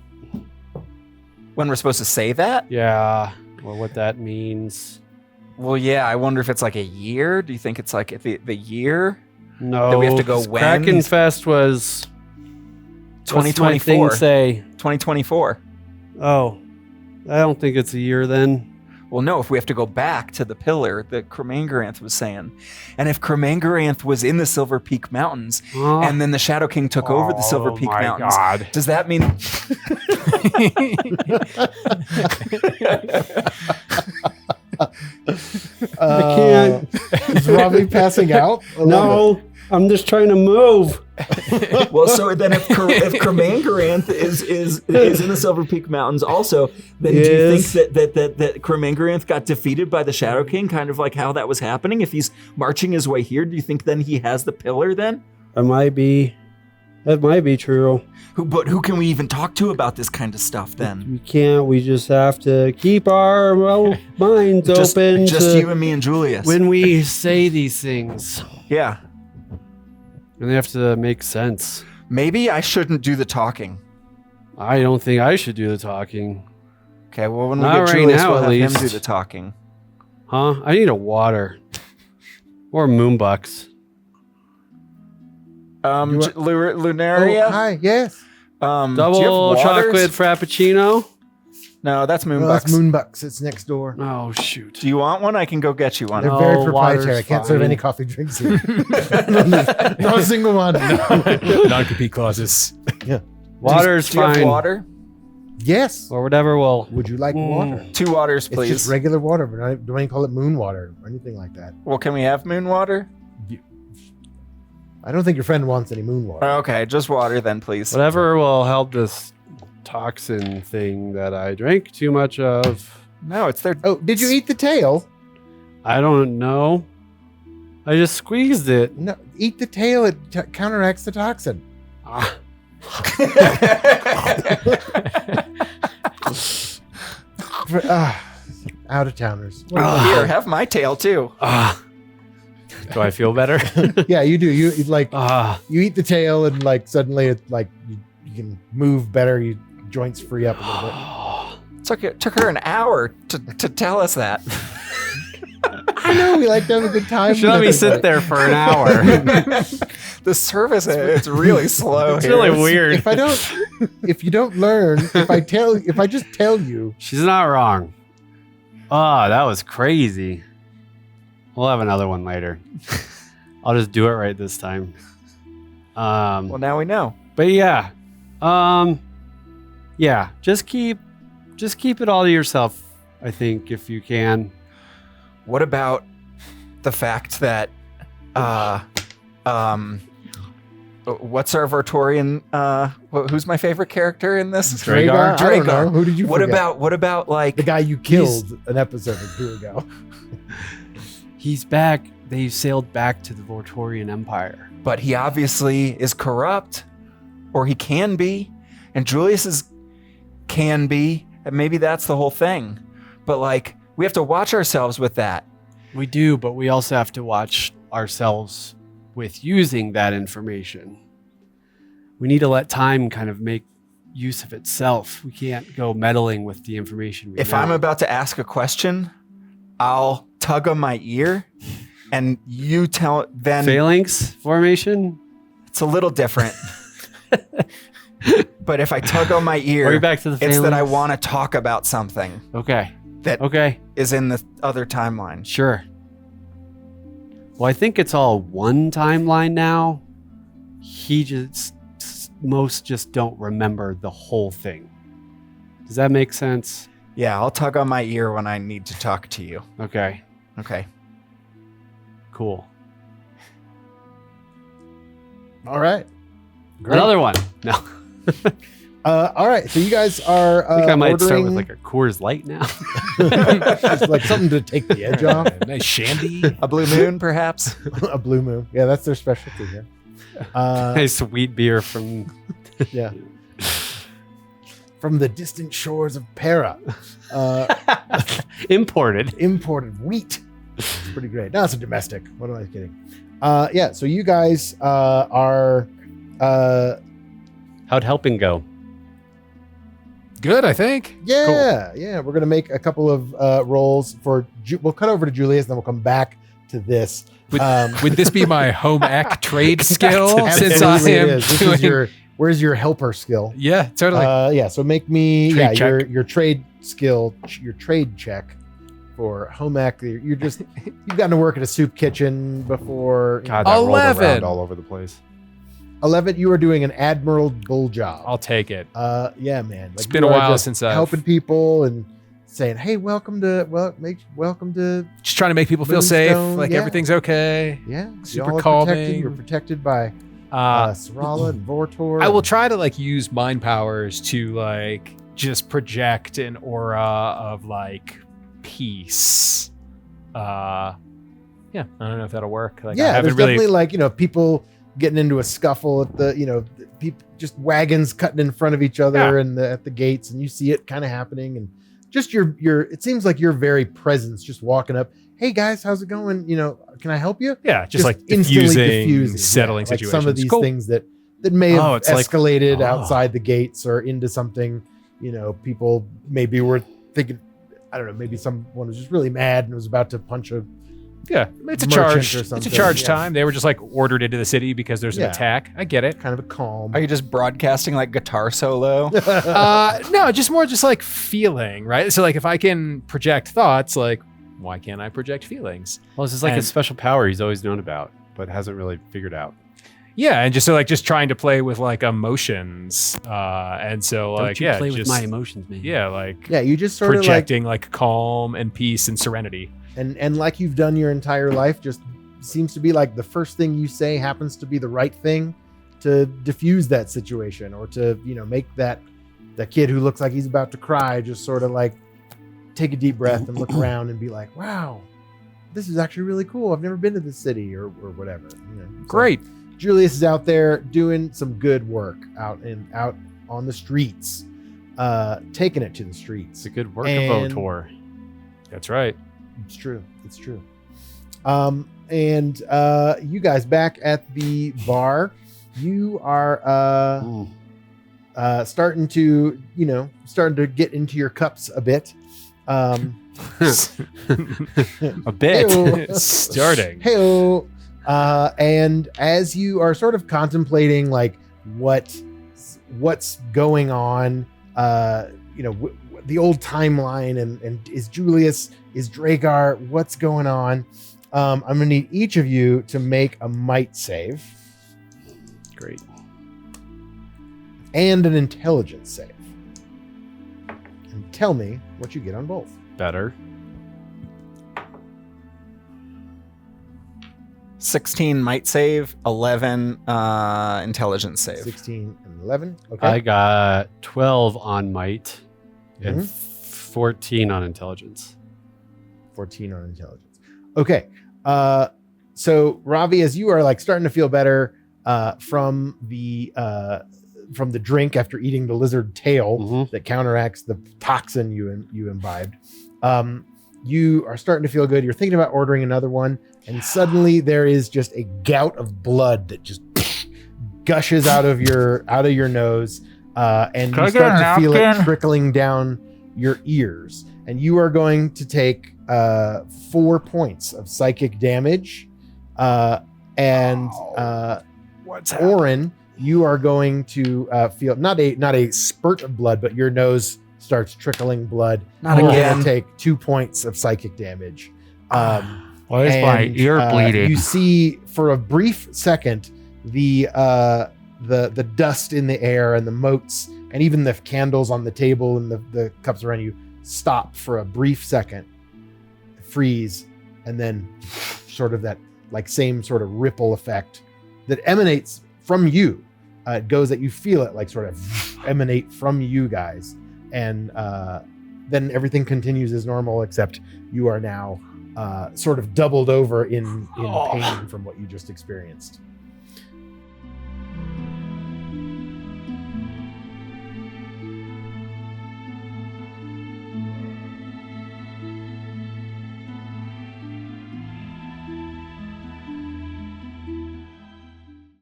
when we're supposed to say that. Yeah, or what that means. Well, yeah, I wonder if it's like a year. Do you think it's like the year? No, That we have to go when? Kraken Fest was 2024. What's my thing say? 2024. Oh, I don't think it's a year then. Well, no, if we have to go back to the pillar that Cremangranth was saying. And if Cremangranth was in the Silver Peak Mountains and then the Shadow King took over the Silver Peak my Mountains, God. does that mean... I can't. Is Ravi passing out? No, I'm just trying to move. Well, so then if Cremangranth is in the Silver Peak Mountains also, then do you think that Cremangranth got defeated by the Shadow King, kind of like how that was happening? If he's marching his way here, do you think then he has the pillar then? That might be true. But who can we even talk to about this kind of stuff then? We can't. We just have to keep our minds open. Just to you and me and Julius. when we say these things. Yeah. And they have to make sense. Maybe I shouldn't do the talking. I don't think I should do the talking. Okay, well, when we Not get right Julius, now, we'll at have him least. do the talking. Huh? I need a water. Or moonbucks. Lunaria? Oh, hi, yes. Do you have Double waters? chocolate frappuccino. No, that's Well, Moonbucks. that's Moonbucks. It's next door. Oh, shoot. Do you want one? I can go get you one. They're No, very proprietary. I water's can't serve fine. any coffee drinks here. Not a single one. Non-compete clauses. Water's Do you have fine. water? Yes. Or whatever will. Would you like water? 2 waters, It's please. just regular water, but I don't even call it moon water or anything like that. Well, can we have moon water? I don't think your friend wants any moon water. Okay, just water then, please. Whatever will help this toxin thing that I drank too much of. No, it's their... Oh, did you eat the tail? I don't know. I just squeezed it. No, eat the tail. It counteracts the toxin. Ah. Out of towners. Here, have my tail too. Ah. Do I feel better? Yeah, you do. You like Ah. you eat the tail and like suddenly it's like you can move better. Your joints free up a little bit. Took her an hour to tell us that. I know we like to have a good time. Should let me sit there for an hour. The service, it's really slow. It's here. really weird. If you don't learn, if I just tell you, She's not wrong. Ah, that was crazy. We'll have another one later. I'll just do it right this time. Well, now we know. But yeah. Yeah, just keep it all to yourself, I think, if you can. What about the fact that, what's our Vortorian? Who's my favorite character in this? Dragar? I don't know. Who did you? What forget? about like the guy you killed an episode or two ago? He's back. They sailed back to the Vortorian Empire. But he obviously is corrupt, or he can be, and Julius can be, and maybe that's the whole thing. But like, we have to watch ourselves with that. We do, but we also have to watch ourselves with using that information. We need to let time kind of make use of itself. We can't go meddling with the information. If I'm about to ask a question, I'll tug on my ear, and you tell then. Phalanx formation? It's a little different. But if I tug on my ear, Are we back to the it's that I phalanx? want to talk about something Okay. that Okay. is in the other timeline. Sure. Well, I think it's all one timeline now. Most just don't remember the whole thing. Does that make sense? Yeah, I'll tug on my ear when I need to talk to you. Okay. Okay. Cool. All right. Great. Another one. No. All right, so you guys are I think I might ordering start with like a Coors Light now. just like something to take the edge off. Nice shandy. A blue moon, perhaps. A blue moon. Yeah, that's their specialty here. Nice sweet beer from Yeah. From the distant shores of Para. imported. Imported wheat. It's pretty great. No, it's a domestic. What am I kidding? Yeah, so you guys are How'd helping go? Good, I think. yeah, we're gonna make a couple of rolls for we'll cut over to Julius, then we'll come back to this. Would this be my home ec trade skill? Since I Absolutely it am is. This doing... is your where's your helper skill? Yeah, totally. Yeah, so make me Trade check. your trade skill, your trade check for home ec. You're just you've gotten to work at a soup kitchen before. God, that rolled 11. around all over the place. 11. You are doing an admirable job. I'll take it. Yeah, man. It's Like, been you a are while just since I've- helping people and saying, "Hey, welcome to Just trying to make people feel Moonstone, safe, like yeah. everything's okay. yeah, Super y'all are calming. protected. You're protected by Sarala and Vortor. I will try to like use mind powers to like just project an aura of like peace. Yeah, I don't know if that'll work. Like, I Yeah, haven't there's really. definitely like people getting into a scuffle at the people just wagons cutting in front of each other and at the gates, and you see it kind of happening, and just your it seems like your very presence just walking up. Hey guys, how's it going? Can I help you? Yeah, just like instantly diffusing, settling yeah, like situations. some of these Cool. things that may have it's like- escalated oh. outside the gates or into something. People maybe were thinking, I don't know, maybe someone was just really mad and was about to punch a. Yeah, it's a merchant charge. or It's a something, charge yeah. time. They were just like ordered into the city because there's an Yeah. attack. I get it. Kind of a calm. Are you just broadcasting like guitar solo? No, just more just like feeling, right? So like if I can project thoughts, like why can't I project feelings? Well, this is like a And- special power he's always known about, but hasn't really figured out. Yeah, and just trying to play with like emotions, and so Don't like you yeah, play just, with my emotions, man. yeah, like Yeah, you just sort of like projecting like calm and peace and serenity. and like you've done your entire life, just seems to be like the first thing you say happens to be the right thing to diffuse that situation, or to make that kid who looks like he's about to cry just sort of like take a deep breath and look around and be like, wow, this is actually really cool. I've never been to this city or whatever. So Great. Julius is out there doing some good work out on the streets, taking it to the streets. It's a good work And- of Votor. That's right. It's true. It's true. And you guys back at the bar, you are starting to get into your cups a bit. A bit. Hey-o. Starting. Hey-o. And as you are sort of contemplating like what's going on, the old timeline and is Julius, is Dragar, what's going on? I'm gonna need each of you to make a might save Great. and an intelligence save. And tell me what you get on both. Better. 16 might save, 11 intelligence save. 16 and 11. Okay. I got 12 on might and Mhm. 14 on intelligence. 14 on intelligence. Okay. So Ravi, as you are like starting to feel better from the drink after eating the lizard tail Mhm. that counteracts the toxin you imbibed, you are starting to feel good. You're thinking about ordering another one, and suddenly there is just a gout of blood that just gushes out of your nose, and you start to feel it trickling down your ears. And you are going to take 4 points of psychic damage, and What's happening? Orrin, you are going to feel not a spurt of blood, but your nose starts trickling blood. Not You're again. gonna take 2 points of psychic damage. Why is my and, ear bleeding? You see for a brief second the dust in the air and the motes and even the candles on the table and the cups around you stop for a brief second, freeze, and then sort of that like same sort of ripple effect that emanates from you. It goes that you feel it like sort of emanate from you guys, and then everything continues as normal, except you are now sort of doubled over in pain from what you just experienced.